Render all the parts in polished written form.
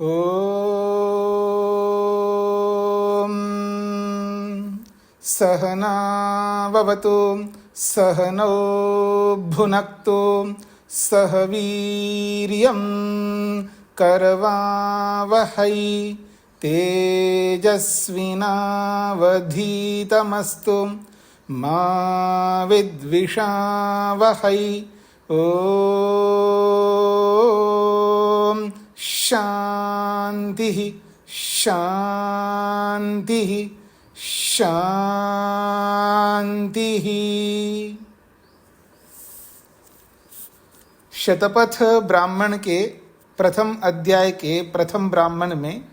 ॐ सहना भवतु सहनौ भुनक्तु सह वीर्यं करवावहै तेजस्विनावधीतमस्तु मा विद्विषावहै। ॐ शान्तिः शान्तिः शान्तिः। शतपथ ब्राह्मण के प्रथम अध्याय के प्रथम ब्राह्मण में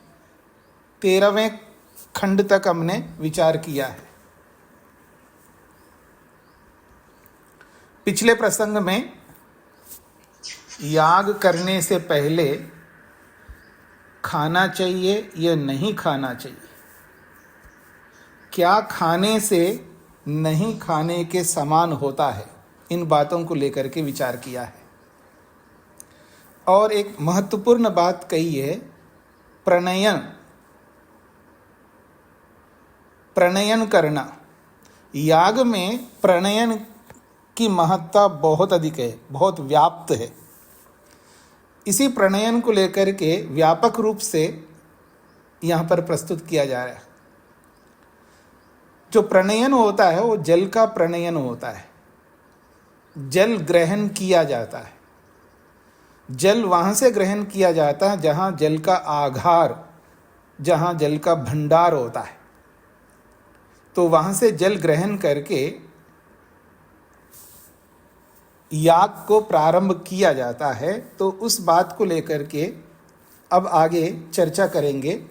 13वें खंड तक हमने विचार किया है। पिछले प्रसंग में याग करने से पहले खाना चाहिए या नहीं खाना चाहिए, क्या खाने से नहीं खाने के समान होता है, इन बातों को लेकर के विचार किया है। और एक महत्वपूर्ण बात कही है, प्रणयन करना। याग में प्रणयन की महत्ता बहुत अधिक है, बहुत व्याप्त है। इसी प्रणयन को लेकर के व्यापक रूप से यहाँ पर प्रस्तुत किया जा रहा है। जो प्रणयन होता है वो जल का प्रणयन होता है। जल ग्रहण किया जाता है। जल वहाँ से ग्रहण किया जाता है जहाँ जल का आधार, जहाँ जल का भंडार होता है। तो वहाँ से जल ग्रहण करके याग को प्रारंभ किया जाता है। तो उस बात को लेकर के अब आगे चर्चा करेंगे।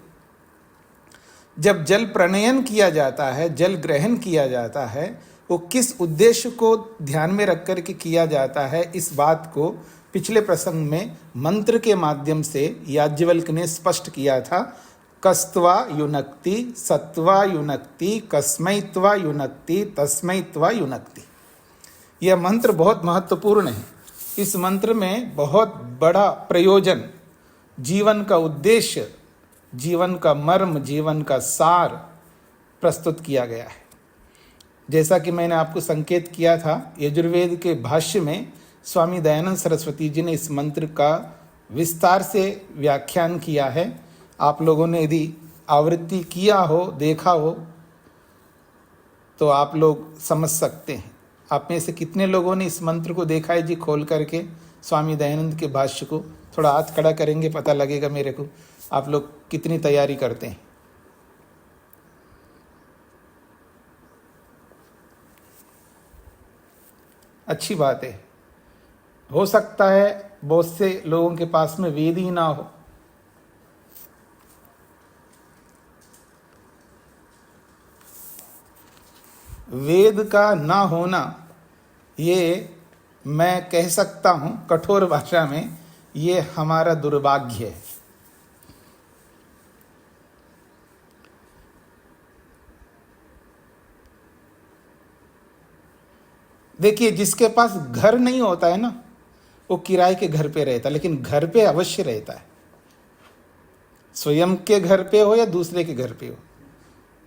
जब जल प्रणयन किया जाता है, जल ग्रहण किया जाता है, वो किस उद्देश्य को ध्यान में रख कर के किया जाता है, इस बात को पिछले प्रसंग में मंत्र के माध्यम से याज्ञवल्क्य ने स्पष्ट किया था। कस्त्वा युनक्ति, सत्वा युनक्ति, कस्मैत्वा युनक्ति, तस्मैत्वा युनक्ति। यह मंत्र बहुत महत्वपूर्ण है। इस मंत्र में बहुत बड़ा प्रयोजन, जीवन का उद्देश्य, जीवन का मर्म, जीवन का सार प्रस्तुत किया गया है। जैसा कि मैंने आपको संकेत किया था, यजुर्वेद के भाष्य में स्वामी दयानंद सरस्वती जी ने इस मंत्र का विस्तार से व्याख्यान किया है। आप लोगों ने यदि आवृत्ति किया हो, देखा हो, तो आप लोग समझ सकते हैं। आप में से कितने लोगों ने इस मंत्र को देखा है जी खोल करके स्वामी दयानंद के भाष्य को? थोड़ा हाथ खड़ा करेंगे, पता लगेगा मेरे को आप लोग कितनी तैयारी करते हैं। अच्छी बात है। हो सकता है बहुत से लोगों के पास में वेद ही ना हो। वेद का ना होना, ये मैं कह सकता हूं कठोर भाषा में, ये हमारा दुर्भाग्य है। देखिए, जिसके पास घर नहीं होता है ना, वो किराए के घर पे रहता है, लेकिन घर पे अवश्य रहता है। स्वयं के घर पे हो या दूसरे के घर पे हो,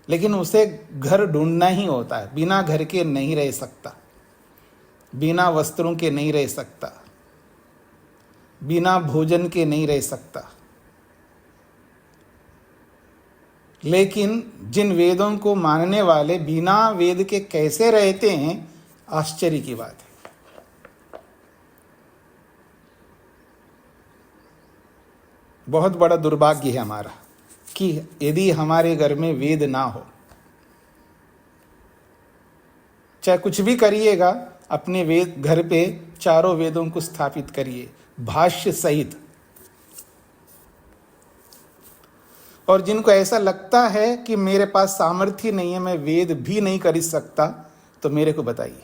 लेकिन उसे घर ढूंढना ही होता है। बिना घर के नहीं रह सकता, बिना वस्त्रों के नहीं रह सकता, बिना भोजन के नहीं रह सकता। लेकिन जिन वेदों को मानने वाले बिना वेद के कैसे रहते हैं, आश्चर्य की बात है। बहुत बड़ा दुर्भाग्य है हमारा कि यदि हमारे घर में वेद ना हो। चाहे कुछ भी करिएगा, अपने वेद घर पे चारों वेदों को स्थापित करिए, भाष्य सहित। और जिनको ऐसा लगता है कि मेरे पास सामर्थ्य नहीं है, मैं वेद भी नहीं कर सकता, तो मेरे को बताइए,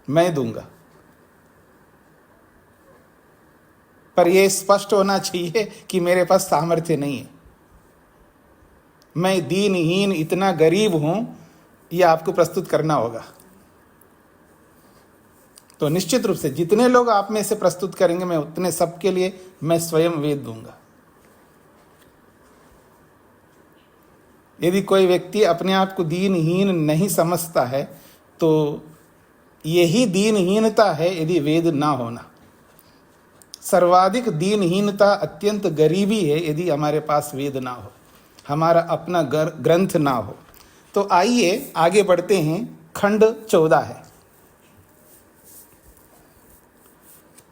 मैं दूंगा। पर यह स्पष्ट होना चाहिए कि मेरे पास सामर्थ्य नहीं है, मैं दीनहीन, इतना गरीब हूं, यह आपको प्रस्तुत करना होगा। तो निश्चित रूप से जितने लोग आप में से प्रस्तुत करेंगे, मैं उतने सबके लिए मैं स्वयं वेद दूंगा। यदि कोई व्यक्ति अपने आप को दीनहीन नहीं समझता है तो यही दीनहीनता है, यदि वेद ना होना। सर्वाधिक दीनहीनता, अत्यंत गरीबी है यदि हमारे पास वेद ना हो, हमारा अपना ग्रंथ ना हो। तो आइए आगे बढ़ते हैं। खंड 14 है।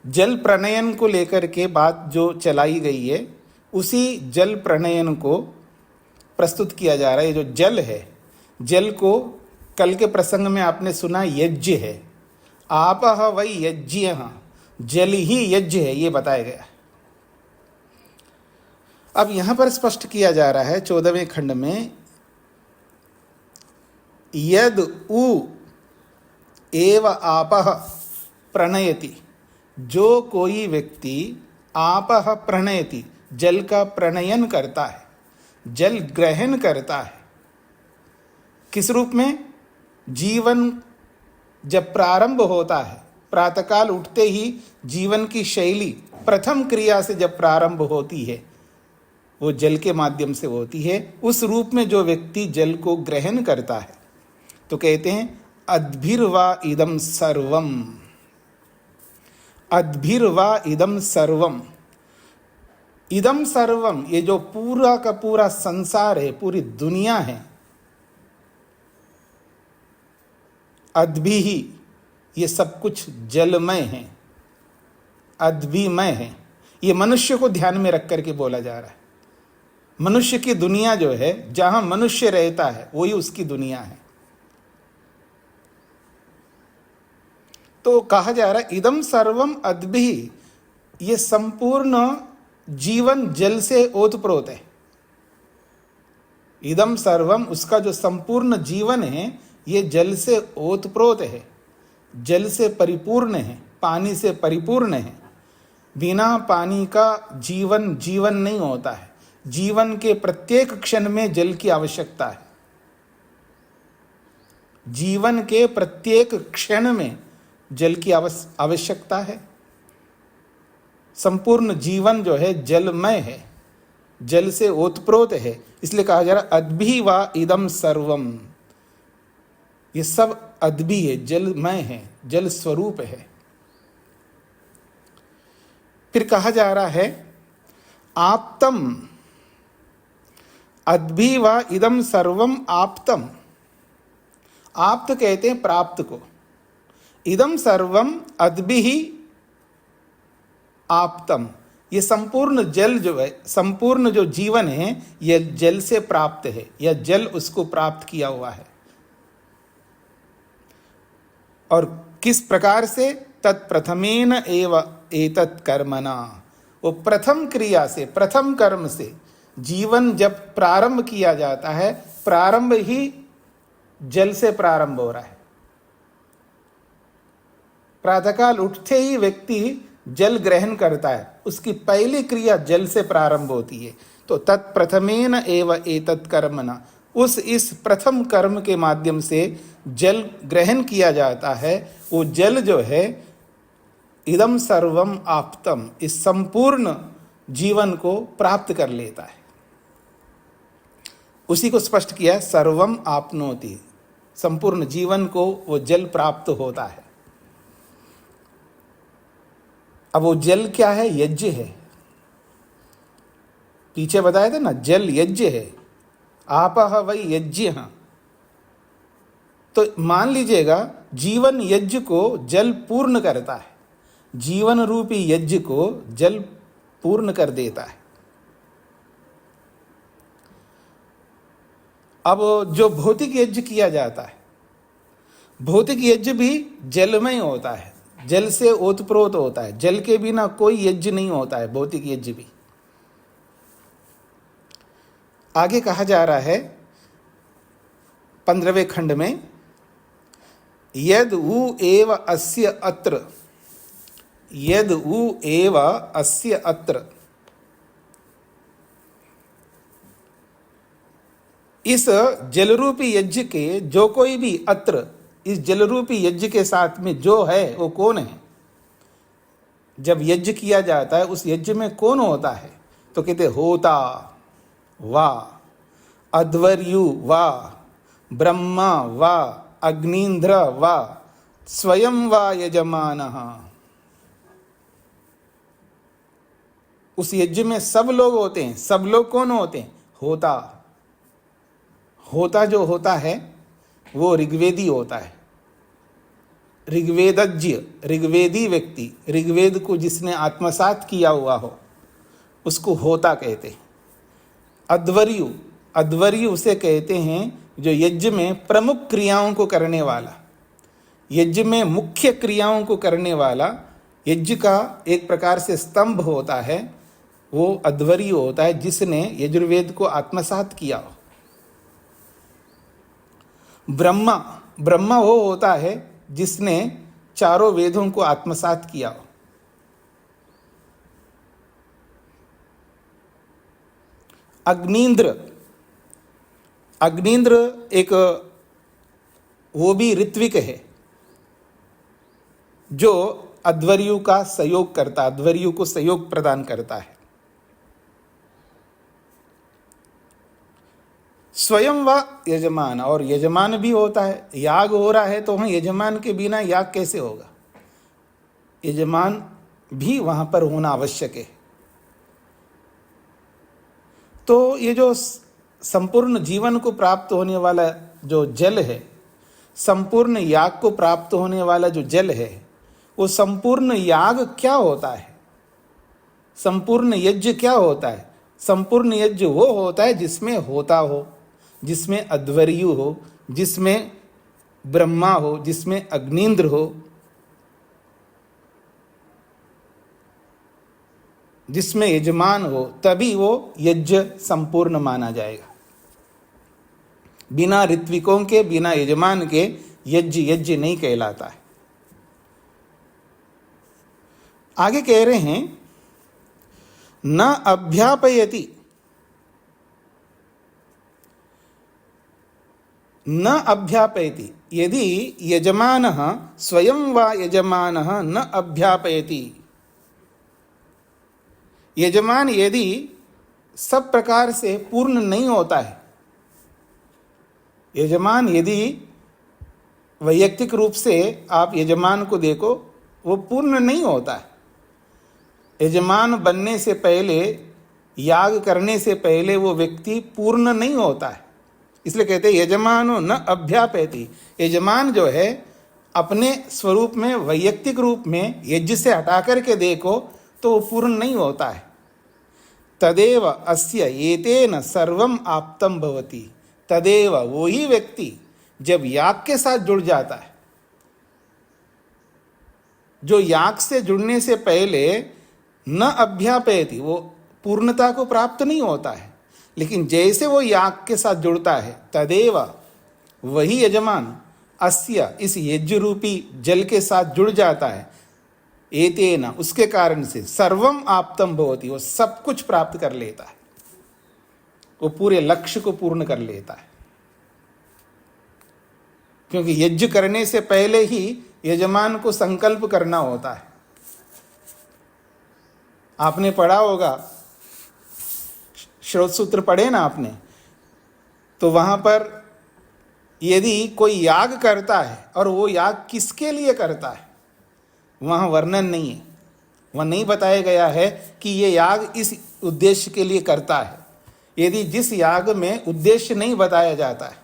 जल प्रणयन को लेकर के बात जो चलाई गई है, उसी जल प्रणयन को प्रस्तुत किया जा रहा है। जो जल है, जल को कल के प्रसंग में आपने सुना यज्ञ है, आपह वै यज्ञ, जल ही यज्ञ है, ये बताया गया। अब यहां पर स्पष्ट किया जा रहा है 14वें खंड में, यद उ एव आपह प्रणयति, जो कोई व्यक्ति आपह प्रणयति, जल का प्रणयन करता है, जल ग्रहण करता है। किस रूप में? जीवन जब प्रारंभ होता है, प्रातःकाल उठते ही जीवन की शैली प्रथम क्रिया से जब प्रारंभ होती है, वो जल के माध्यम से होती है। उस रूप में जो व्यक्ति जल को ग्रहण करता है, तो कहते हैं अद्भिर्वा इदम सर्वम, अद्भिर्वा इदम सर्वम। इदम सर्वम, ये जो पूरा का पूरा संसार है, पूरी दुनिया है, अद्भि ही, ये सब कुछ जलमय है, अद्भिमय है। ये मनुष्य को ध्यान में रख करके बोला जा रहा है। मनुष्य की दुनिया जो है, जहां मनुष्य रहता है वही उसकी दुनिया है। तो कहा जा रहा है इदम सर्वम अद्भि, ये संपूर्ण जीवन जल से ओतप्रोत है। इदम सर्वम, उसका जो संपूर्ण जीवन है, ये जल से ओतप्रोत है, जल से परिपूर्ण है, पानी से परिपूर्ण है। बिना पानी का जीवन जीवन नहीं होता है। जीवन के प्रत्येक क्षण में जल की आवश्यकता है। जीवन के प्रत्येक क्षण में जल की आवश्यकता है। संपूर्ण जीवन जो है जलमय है, जल से ओतप्रोत है। इसलिए कहा जा रहा अद्भि वा इदम सर्वम, ये सब अद्भि है, जलमय है, जल स्वरूप है। फिर कहा जा रहा है आप्तम, अद्भि वा इदम सर्वम आप्तम। आप्त कहते हैं प्राप्त को, इदम सर्वम अद्भि ही आप्तम। ये संपूर्ण जल जो है, संपूर्ण जो जीवन है, यह जल से प्राप्त है, या जल उसको प्राप्त किया हुआ है। और किस प्रकार से? तत्प्रथमेन एव एतत् कर्मणा, वो प्रथम क्रिया से, प्रथम कर्म से जीवन जब प्रारंभ किया जाता है, प्रारंभ ही जल से प्रारंभ हो रहा है। प्रातःकाल उठते ही व्यक्ति जल ग्रहण करता है, उसकी पहली क्रिया जल से प्रारंभ होती है। तो तत्प्रथमेन एव एतत् कर्मणा, इस प्रथम कर्म के माध्यम से जल ग्रहण किया जाता है। वो जल जो है इदम सर्वम आप्तम, इस संपूर्ण जीवन को प्राप्त कर लेता है। उसी को स्पष्ट किया, सर्वम आपनोति, संपूर्ण जीवन को वो जल प्राप्त होता है। अब वो जल क्या है? यज्ञ है। पीछे बताया था ना, जल यज्ञ है, आपह वै यज्ञ। तो मान लीजिएगा जीवन यज्ञ को जल पूर्ण करता है, जीवन रूपी यज्ञ को जल पूर्ण कर देता है। अब जो भौतिक यज्ञ किया जाता है, भौतिक यज्ञ भी जलमय होता है, जल से ओतप्रोत होता है। जल के बिना कोई यज्ञ नहीं होता है, भौतिक यज्ञ भी। आगे कहा जा रहा है 15वें खंड में, यद उ एव अस्य अत्र, यद उ एव अस्य अत्र, इस जलरूपी यज्ञ के जो कोई भी, अत्र इस जल रूपी यज्ञ के साथ में जो है वो कौन है? जब यज्ञ किया जाता है उस यज्ञ में कौन होता है? तो कहते होता वाह, अध्वर्यु वाह, ब्रह्मा वाह, अग्निंद्र वाह, स्वयं वा यजमानः। उस यज्ञ में सब लोग होते हैं। सब लोग कौन होते हैं? होता। होता जो होता है वो ऋग्वेदी होता है, ऋग्वेदज्ञ, ऋग्वेदी व्यक्ति, ऋग्वेद को जिसने आत्मसात किया हुआ हो उसको होता कहते हैं। अध्वर्यु, अध्वर्यु उसे कहते हैं जो यज्ञ में प्रमुख क्रियाओं को करने वाला, यज्ञ में मुख्य क्रियाओं को करने वाला, यज्ञ का एक प्रकार से स्तंभ होता है, वो अध्वर्यु होता है जिसने यजुर्वेद को आत्मसात किया हो। ब्रह्मा, ब्रह्मा वो होता है जिसने चारों वेदों को आत्मसात किया हो। अग्निंद्र, अग्निंद्र एक वो भी ऋत्विक है जो अध्वर्यु का सहयोग करता, अध्वर्यु को सहयोग प्रदान करता है। स्वयं व यजमान, और यजमान भी होता है। याग हो रहा है तो वहां यजमान के बिना याग कैसे होगा? यजमान भी वहां पर होना आवश्यक है। तो ये जो संपूर्ण जीवन को प्राप्त होने वाला जो जल है, संपूर्ण याग को प्राप्त होने वाला जो जल है, वो संपूर्ण याग क्या होता है? संपूर्ण यज्ञ क्या होता है? संपूर्ण यज्ञ वो होता है जिसमें होता हो, जिसमें अध्वर्यु हो, जिसमें ब्रह्मा हो, जिसमें अग्निंद्र हो, जिसमें यजमान हो, तभी वो यज्ञ संपूर्ण माना जाएगा। बिना ऋत्विकों के, बिना यजमान के यज्ञ यज्ञ नहीं कहलाता है। आगे कह रहे हैं न अभ्यापयति, न अभ्यापयति, यदि यजमानः स्वयं वा यजमानः न अभ्यापयति, यजमान यदि सब प्रकार से पूर्ण नहीं होता है, यजमान यदि वैयक्तिक रूप से आप यजमान को देखो वो पूर्ण नहीं होता है। यजमान बनने से पहले, याग करने से पहले वो व्यक्ति पूर्ण नहीं होता है। इसलिए कहते हैं यजमानो न अभ्यापयति, यजमान जो है अपने स्वरूप में, वैयक्तिक रूप में यज्ञ से हटा करके देखो तो वो पूर्ण नहीं होता है। तदेव अस्य एतेन सर्वम आप्तम भवति, तदेव, वो ही व्यक्ति जब याग के साथ जुड़ जाता है, जो याग से जुड़ने से पहले न अभ्यापयति, वो पूर्णता को प्राप्त नहीं होता है, लेकिन जैसे वो याग के साथ जुड़ता है, तदेव, वही यजमान अस्य, इस यज्ञ रूपी जल के साथ जुड़ जाता है, एतेन, उसके कारण से सर्वम आप्तम भवति, वो सब कुछ प्राप्त कर लेता है, वो पूरे लक्ष्य को पूर्ण कर लेता है। क्योंकि यज्ञ करने से पहले ही यजमान को संकल्प करना होता है। आपने पढ़ा होगा, श्रोत सूत्र पढ़े ना आपने, तो वहां पर यदि कोई याग करता है और वो याग किसके लिए करता है वहां वर्णन नहीं है, वह नहीं बताया गया है कि ये याग इस उद्देश्य के लिए करता है। यदि जिस याग में उद्देश्य नहीं बताया जाता है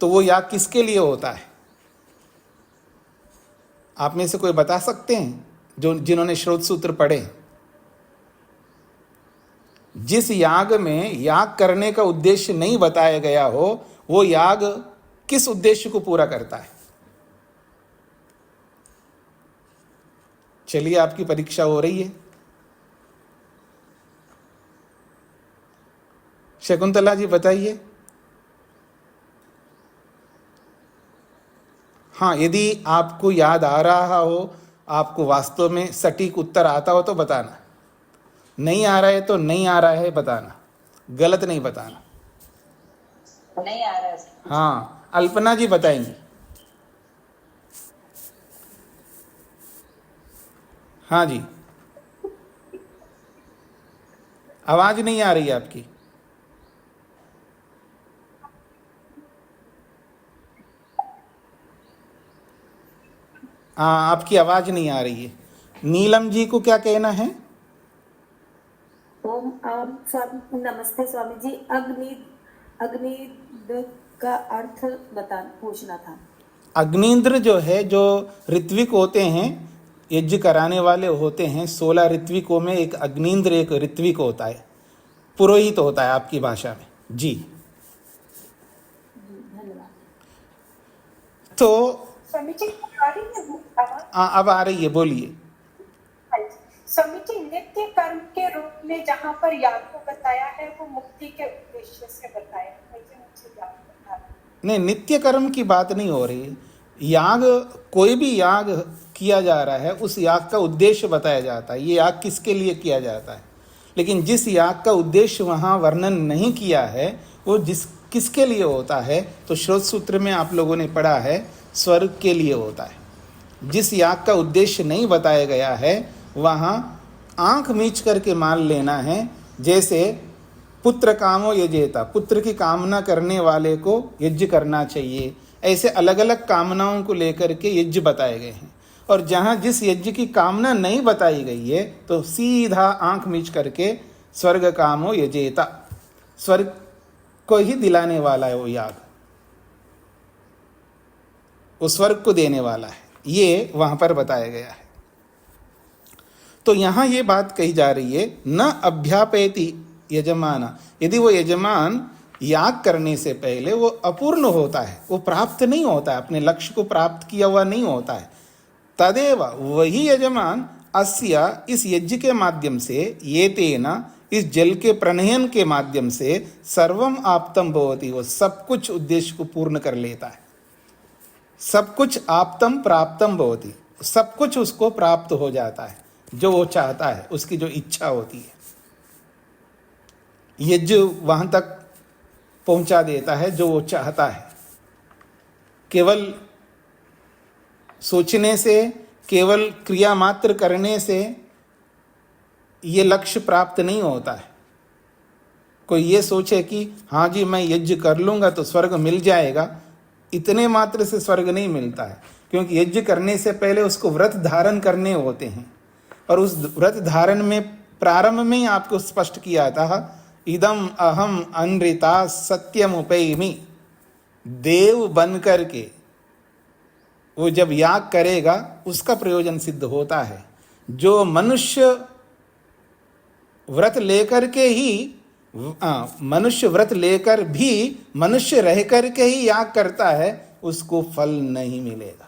तो वो याग किसके लिए होता है? आप में से कोई बता सकते हैं जो जिन्होंने श्रोत सूत्र पढ़े? जिस याग में याग करने का उद्देश्य नहीं बताया गया हो वो याग किस उद्देश्य को पूरा करता है? चलिए, आपकी परीक्षा हो रही है। शकुंतला जी बताइए। हाँ, यदि आपको याद आ रहा हो, आपको वास्तव में सटीक उत्तर आता हो तो बताना, नहीं आ रहा है तो नहीं आ रहा है बताना, गलत नहीं बताना। नहीं आ रहा है। हाँ, अल्पना जी बताएंगी। हाँ जी, आवाज नहीं आ रही है आपकी। हाँ, आपकी आवाज नहीं आ रही है। नीलम जी को क्या कहना है? ओम स्वामी नमस्ते स्वामी जी। अग्नि का अर्थ बता पूछना था। अग्निंद्र जो है, जो ऋत्विक होते हैं, यज्ञ कराने वाले होते हैं, 16 ऋत्विकों में एक अग्निंद्र एक ऋत्विक होता है, पुरोहित होता है आपकी भाषा में जी। धन्यवाद। तो स्वामी जी आ रही है वो आवाज? अब आ रही है, बोलिए। स्वामी जी, नित्य कर्म के रूप में जहाँ पर याग को बताया है वो मुक्ति के उद्देश्य से बताया है, मुझे याद बता रहा। नहीं, नित्य कर्म की बात नहीं हो रही। याग, कोई भी याग किया जा रहा है, उस याग का उद्देश्य बताया जाता है, ये याग किसके लिए किया जाता है। लेकिन जिस याग का उद्देश्य वहाँ वर्णन नहीं किया है, वो किसके लिए होता है, तो श्रोत सूत्र में आप लोगों ने पढ़ा है, स्वर्ग के लिए होता है। जिस याग का उद्देश्य नहीं बताया गया है, वहाँ आंख मीच करके मान लेना है। जैसे पुत्र कामो यजेता, पुत्र की कामना करने वाले को यज्ञ करना चाहिए, ऐसे अलग अलग कामनाओं को लेकर के यज्ञ बताए गए हैं। और जहाँ जिस यज्ञ की कामना नहीं बताई गई है, तो सीधा आंख मीच करके स्वर्ग कामो यजेता, स्वर्ग को ही दिलाने वाला है वो याग, वो स्वर्ग को देने वाला है, ये वहां पर बताया गया है। तो यहां ये बात कही जा रही है, न अभ्यापेति यजमान, यदि वो यजमान याग करने से पहले वो अपूर्ण होता है, वो प्राप्त नहीं होता है, अपने लक्ष्य को प्राप्त किया हुआ नहीं होता है, तदेव वही यजमान अस्य, इस यज्ञ के माध्यम से, ये तेना, इस जल के प्रणयन के माध्यम से, सर्वम आप्तम भवति, वो सब कुछ उद्देश्य को पूर्ण कर लेता है। सब कुछ आप्तम प्राप्तम भवति, सब कुछ उसको प्राप्त हो जाता है, जो वो चाहता है, उसकी जो इच्छा होती है, यज्ञ वहां तक पहुंचा देता है जो वो चाहता है। केवल सोचने से, केवल क्रिया मात्र करने से ये लक्ष्य प्राप्त नहीं होता है। कोई ये सोचे कि हाँ जी मैं यज्ञ कर लूंगा तो स्वर्ग मिल जाएगा, इतने मात्र से स्वर्ग नहीं मिलता है, क्योंकि यज्ञ करने से पहले उसको व्रत धारण करने होते हैं। और उस व्रत धारण में प्रारंभ में ही आपको स्पष्ट किया था, इदम अहम अनृता सत्यमुपैमि, देव बन करके वो जब याग करेगा उसका प्रयोजन सिद्ध होता है। जो मनुष्य व्रत लेकर के ही, मनुष्य व्रत लेकर भी मनुष्य रह करके ही याग करता है, उसको फल नहीं मिलेगा।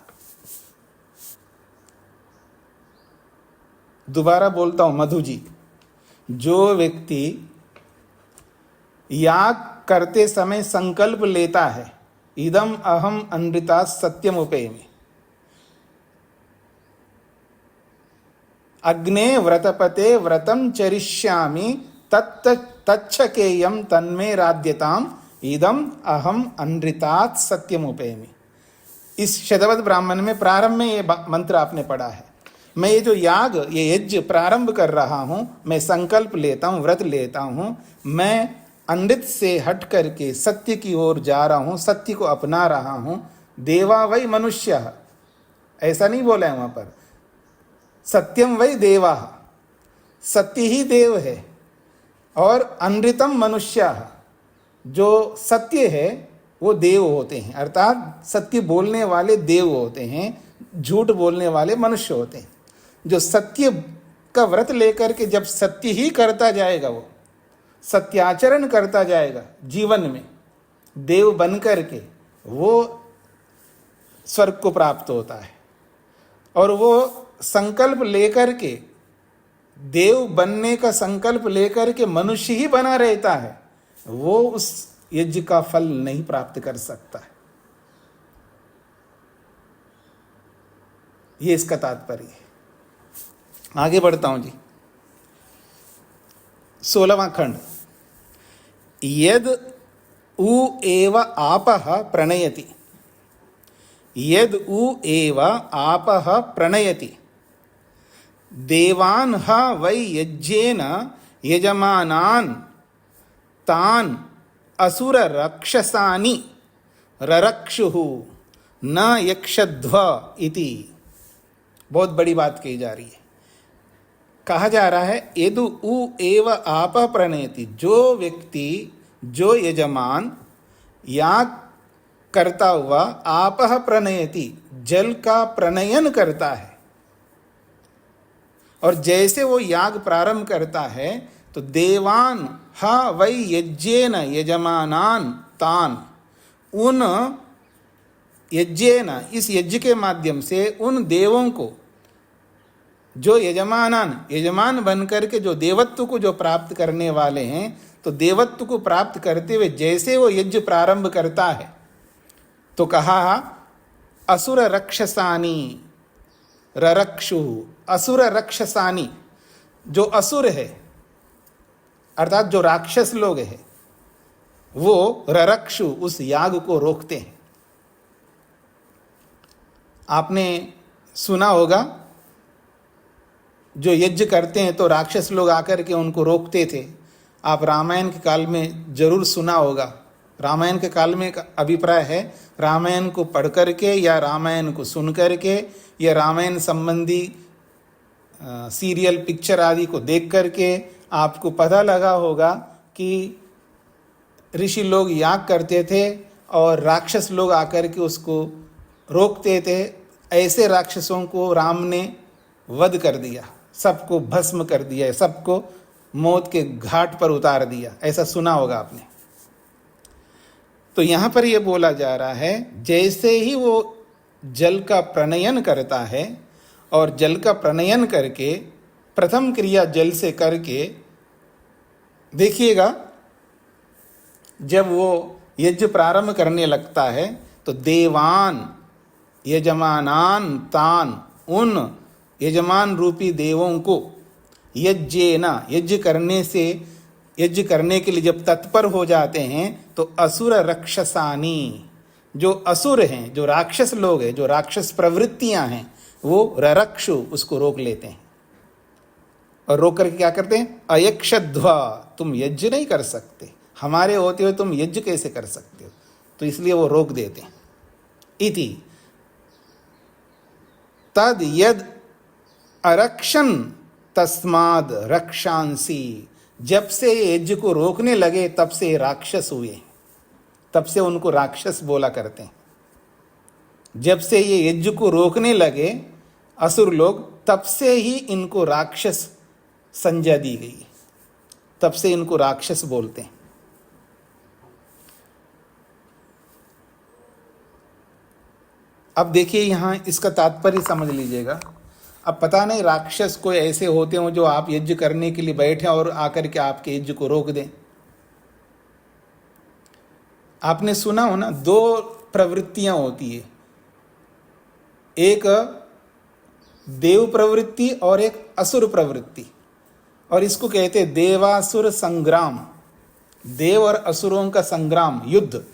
दोबारा बोलता हूं मधु जी, जो व्यक्ति याग करते समय संकल्प लेता है, इदम अहम अनृता सत्यमुपैमि, अग्ने व्रतपते व्रतम चरिष्यामि तच्छकेयम तन्मे राध्यताम इदम अहम अनृतात सत्यमुपैमि। इस शतवद ब्राह्मण में प्रारंभ में ये मंत्र आपने पढ़ा है। मैं ये जो याग, ये यज्ञ प्रारंभ कर रहा हूं, मैं संकल्प लेता हूं, व्रत लेता हूं, मैं अमृत से हट करके सत्य की ओर जा रहा हूं, सत्य को अपना रहा हूं। देवा वै मनुष्य, ऐसा नहीं बोला है वहां पर, सत्यम वै देवा, सत्य ही देव है, और अनृतम मनुष्य, जो सत्य है वो देव होते हैं, अर्थात सत्य बोलने वाले देव होते हैं, झूठ बोलने वाले मनुष्य होते हैं। जो सत्य का व्रत लेकर के जब सत्य ही करता जाएगा, वो सत्याचरण करता जाएगा जीवन में, देव बन करके वो स्वर्ग को प्राप्त होता है। और वो संकल्प लेकर के, देव बनने का संकल्प लेकर के मनुष्य ही बना रहता है, वो उस यज्ञ का फल नहीं प्राप्त कर सकता है। ये इसका तात्पर्य है। आगे बढ़ता हूं जी। 16वां खंड, यद उ एव आपः प्रणयति, यद उ एव आपः प्रणयति देवान ह वै यज्ञेन यजमानान तान असुर रक्षसानि ररक्षुः न यक्षध्व इति। बहुत बड़ी बात कही जा रही है। कहा जा रहा है यदु उ एव आप प्रणयति, जो व्यक्ति, जो यजमान याग करता हुआ आप प्रणयति, जल का प्रणयन करता है, और जैसे वो याग प्रारंभ करता है तो देवान ह वै यज्ञेन यजमानान तान, उन यज्ञेन, इस यज्ञ के माध्यम से उन देवों को, जो यजमान बन करके जो देवत्व को जो प्राप्त करने वाले हैं, तो देवत्व को प्राप्त करते हुए जैसे वो यज्ञ प्रारंभ करता है तो कहा असुर रक्षसानी ररक्षु। असुर रक्षसानी, जो असुर है अर्थात जो राक्षस लोग हैं, वो ररक्षु, उस याग को रोकते हैं। आपने सुना होगा जो यज्ञ करते हैं तो राक्षस लोग आकर के उनको रोकते थे। आप रामायण के काल में जरूर सुना होगा। रामायण के काल में एक अभिप्राय है, रामायण को पढ़ करके या रामायण को सुन करके या रामायण संबंधी सीरियल पिक्चर आदि को देख करके आपको पता लगा होगा कि ऋषि लोग याग करते थे और राक्षस लोग आकर के उसको रोकते थे। ऐसे राक्षसों को राम ने वध कर दिया, सबको भस्म कर दिया, सबको मौत के घाट पर उतार दिया। ऐसा सुना होगा आपने। तो यहाँ पर यह बोला जा रहा है जैसे ही वो जल का प्रणयन करता है और जल का प्रणयन करके प्रथम क्रिया जल से करके, देखिएगा जब वो यज्ञ प्रारंभ करने लगता है तो देवान यजमानान तान, उन यजमान रूपी देवों को यज्ञेना, यज्ञ करने से, यज्ञ करने के लिए जब तत्पर हो जाते हैं तो असुर रक्षसानी, जो असुर हैं, जो राक्षस लोग हैं, जो राक्षस प्रवृत्तियां हैं, वो ररक्षु, उसको रोक लेते हैं। और रोक करके क्या करते हैं? अयक्षध्वा, तुम यज्ञ नहीं कर सकते, हमारे होते हुए तुम यज्ञ कैसे कर सकते हो? तो इसलिए वो रोक देते हैं। इति तद यद अरक्षण तस्माद रक्षांसी, जब से ये यज्ञ को रोकने लगे तब से राक्षस हुए, तब से उनको राक्षस बोला करते हैं। जब से ये यज्ञ को रोकने लगे असुर लोग, तब से ही इनको राक्षस संज्ञा दी गई, तब से इनको राक्षस बोलते हैं। अब देखिए यहाँ इसका तात्पर्य समझ लीजिएगा। अब पता नहीं राक्षस कोई ऐसे होते हो जो आप यज्ञ करने के लिए बैठे और आकर के आपके यज्ञ को रोक दें। आपने सुना हो ना, दो प्रवृत्तियां होती है, एक देव प्रवृत्ति और एक असुर प्रवृत्ति, और इसको कहते हैं देवासुर संग्राम। देव और असुरों का संग्राम, युद्ध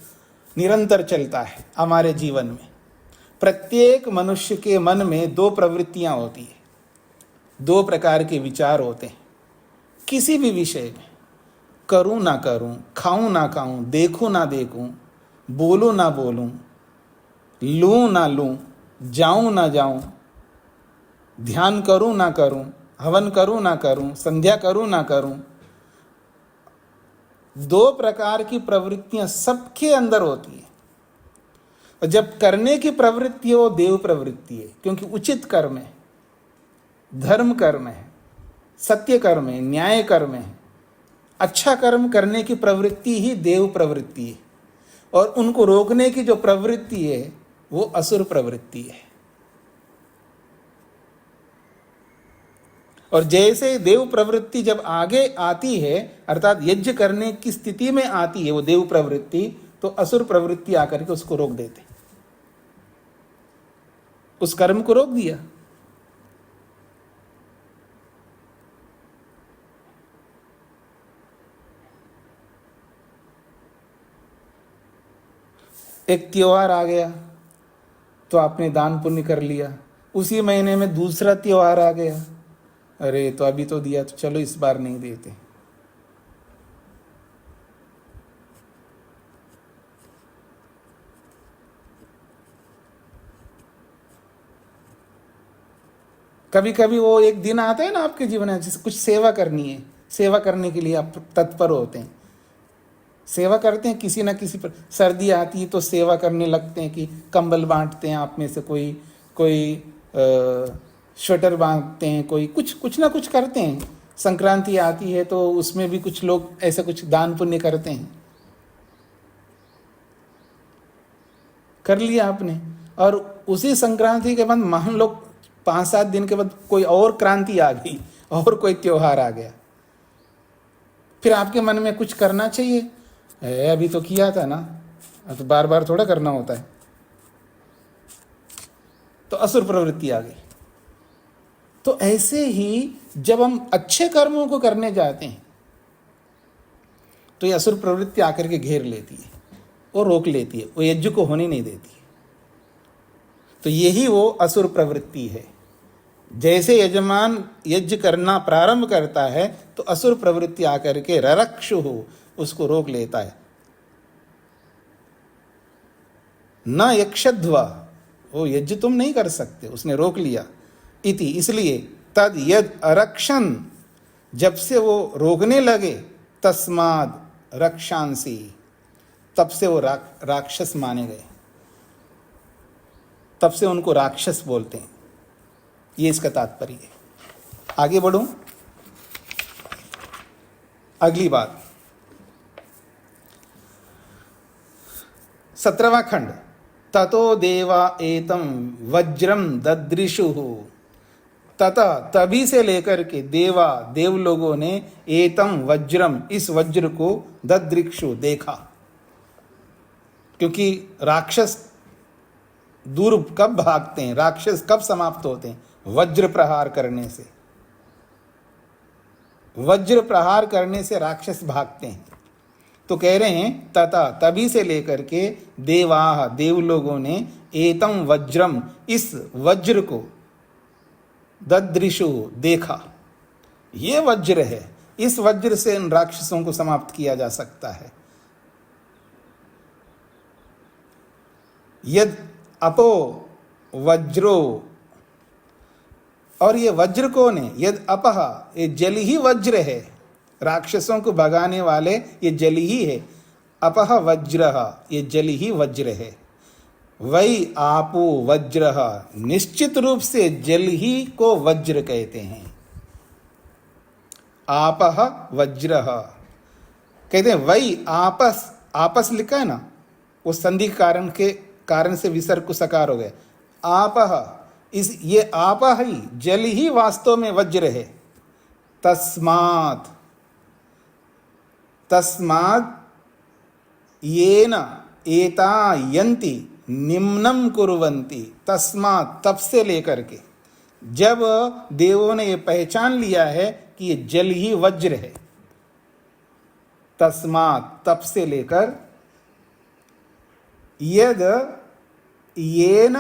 निरंतर चलता है हमारे जीवन में। प्रत्येक मनुष्य के मन में दो प्रवृत्तियां होती है, दो प्रकार के विचार होते हैं किसी भी विषय में। करूं ना करूं, खाऊं ना खाऊं, देखूं ना देखूं, बोलूं ना बोलूं, लूं ना लूं, जाऊं ना जाऊं, ध्यान करूं ना करूं, हवन करूं ना करूं, संध्या करूं ना करूं, दो प्रकार की प्रवृत्तियां सबके अंदर होती है। और जब करने की प्रवृत्ति है वो देव प्रवृत्ति है, क्योंकि उचित कर्म है, धर्म कर्म है, सत्य कर्म है, न्याय कर्म है, अच्छा कर्म करने की प्रवृत्ति ही देव प्रवृत्ति है। और उनको रोकने की जो प्रवृत्ति है वो असुर प्रवृत्ति है। और जैसे देव प्रवृत्ति जब आगे आती है, अर्थात यज्ञ करने की स्थिति में आती है वो देव प्रवृत्ति, तो असुर प्रवृत्ति आकर के उसको रोक देते, उस कर्म को रोक दिया। एक त्योहार आ गया तो आपने दान पुण्य कर लिया, उसी महीने में दूसरा त्योहार आ गया अरे तो अभी तो दिया, तो चलो इस बार नहीं देते। कभी कभी वो एक दिन आता है ना आपके जीवन में, जैसे कुछ सेवा करनी है, सेवा करने के लिए आप तत्पर होते हैं, सेवा करते हैं किसी ना किसी पर। सर्दी आती है तो सेवा करने लगते हैं कि कंबल बांटते हैं, आप में से कोई कोई स्वेटर बांटते हैं, कोई कुछ ना कुछ करते हैं। संक्रांति आती है तो उसमें भी कुछ लोग ऐसा कुछ दान पुण्य करते हैं। कर लिया आपने, और उसी संक्रांति के बाद मान लो 5-7 दिन के बाद कोई और क्रांति आ गई और कोई त्योहार आ गया, फिर आपके मन में कुछ करना चाहिए, अभी तो किया था ना, अब तो बार बार थोड़ा करना होता है। तो असुर प्रवृत्ति आ गई। तो ऐसे ही जब हम अच्छे कर्मों को करने जाते हैं तो ये असुर प्रवृत्ति आकर के घेर लेती है, वो रोक लेती है, वो यज्ञ को होने नहीं देती है। तो यही वो असुर प्रवृत्ति है। जैसे यजमान यज्ञ करना प्रारंभ करता है तो असुर प्रवृत्ति आकर के ररक्षु हो उसको रोक लेता है। न यक्षध्वा, वो यज्ञ तुम नहीं कर सकते, उसने रोक लिया। इति, इसलिए तद यद अरक्षण, जब से वो रोकने लगे, तस्माद रक्षांसी, तब से वो राक्षस माने गए, तब से उनको राक्षस बोलते हैं। ये इसका तात्पर्य है। आगे बढ़ूं, अगली बात 17वां खंड। ततो देवा एतम वज्रम ददृशु, तथा तभी से लेकर के देवा देव लोगों ने एतम वज्रम, इस वज्र को ददृक्षु देखा। क्योंकि राक्षस दूर कब भागते हैं, राक्षस कब समाप्त होते हैं? वज्र प्रहार करने से। वज्र प्रहार करने से राक्षस भागते हैं। तो कह रहे हैं तथा तभी से लेकर के देवाह देव लोगों ने एतम वज्रम, इस वज्र को ददृशु देखा। ये वज्र है, इस वज्र से इन राक्षसों को समाप्त किया जा सकता है। यद अपो वज्रो, और ये वज्र कौन है? यद अपह, ये जल ही वज्र है, राक्षसों को भगाने वाले ये जल ही है। अपह वज्र, ये जल ही वज्र है। वही आपो वज्र, निश्चित रूप से जल ही को वज्र कहते हैं। आपह वज्र कहते हैं। वही आपस, आपस लिखा है ना, वो संधि के कारण से विसर्ग को सकार हो गया। आपह, इस ये आपह ही, जल ही वास्तव में वज्र है। तस्मात्, तस्मात् येन एतायन्ति निम्नम कुर्वन्ति, तस्मात्, तब से लेकर के, जब देवों ने ये पहचान लिया है कि ये जल ही वज्र है, तस्मात्, तब से लेकर, यद, येन,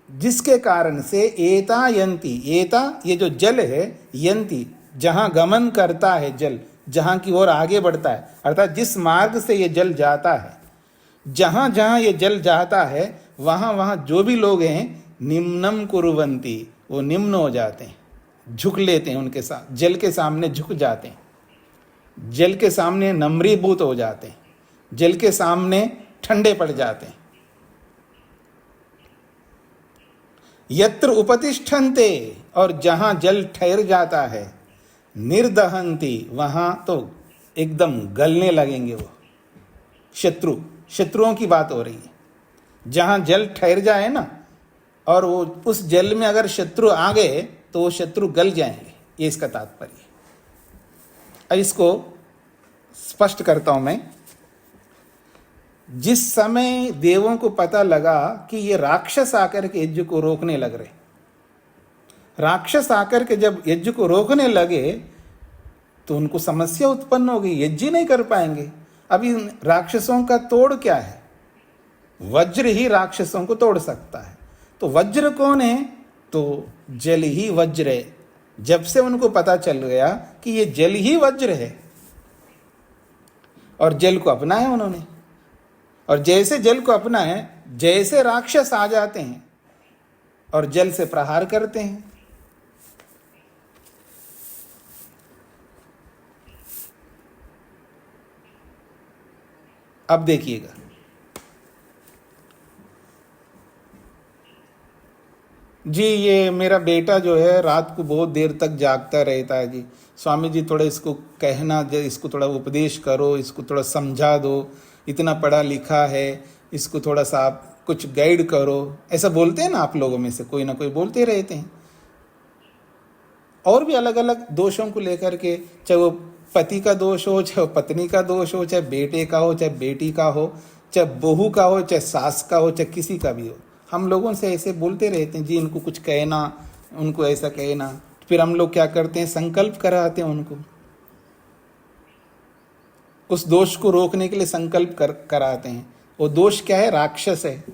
जिसके कारण से, एता यंती, एता ये जो जल है, यंती जहां गमन करता है जल, जहां की ओर आगे बढ़ता है, अर्थात जिस मार्ग से ये जल जाता है, जहां जहां ये जल जाता है वहां वहां जो भी लोग हैं, निम्नम कुर्वन्ति, वो निम्न हो जाते हैं, झुक लेते हैं, उनके साथ जल के सामने झुक जाते हैं, जल के सामने नम्रीभूत हो जाते हैं, जल के सामने ठंडे पड़ जाते हैं। यत्र उपतिष्ठन्ते, और जहां जल ठहर जाता है, निर्दहन्ति, वहां तो एकदम गलने लगेंगे वो शत्रु, शत्रुओं की बात हो रही है। जहां जल ठहर जाए ना, और वो उस जल में अगर शत्रु आ गए तो वो शत्रु गल जाएंगे, ये इसका तात्पर्य है। अब इसको स्पष्ट करता हूं मैं। जिस समय देवों को पता लगा कि ये राक्षस आकर के यज्ञ को रोकने लग रहे, राक्षस आकर के जब यज्ञ को रोकने लगे तो उनको समस्या उत्पन्न हो गई, यज्ञ नहीं कर पाएंगे। अब इन राक्षसों का तोड़ क्या है? वज्र ही राक्षसों को तोड़ सकता है। तो वज्र कौन है? तो जल ही वज्र है, जब से उनको पता चल गया कि ये जल ही वज्र है, और जल को अपना है उन्होंने, और जैसे जल को अपना है, जैसे राक्षस आ जाते हैं और जल से प्रहार करते हैं। अब देखिएगा, जी ये मेरा बेटा जो है रात को बहुत देर तक जागता रहता है जी, स्वामी जी थोड़ा इसको कहना, इसको थोड़ा उपदेश करो, इसको थोड़ा समझा दो, इतना पढ़ा लिखा है, इसको थोड़ा सा आप कुछ गाइड करो। ऐसा बोलते हैं ना आप लोगों में से कोई ना कोई बोलते रहते हैं। और भी अलग अलग दोषों को लेकर के, चाहे वो पति का दोष हो, चाहे वो पत्नी का दोष हो, चाहे बेटे का हो, चाहे बेटी का हो, चाहे बहू का हो, चाहे सास का हो, चाहे किसी का भी हो, हम लोगों से ऐसे बोलते रहते हैं जी, इनको कुछ कहना, उनको ऐसा कहना। फिर हम लोग क्या करते हैं, संकल्प कराते हैं उनको, उस दोष को रोकने के लिए संकल्प कराते हैं। वो दोष क्या है, राक्षस है,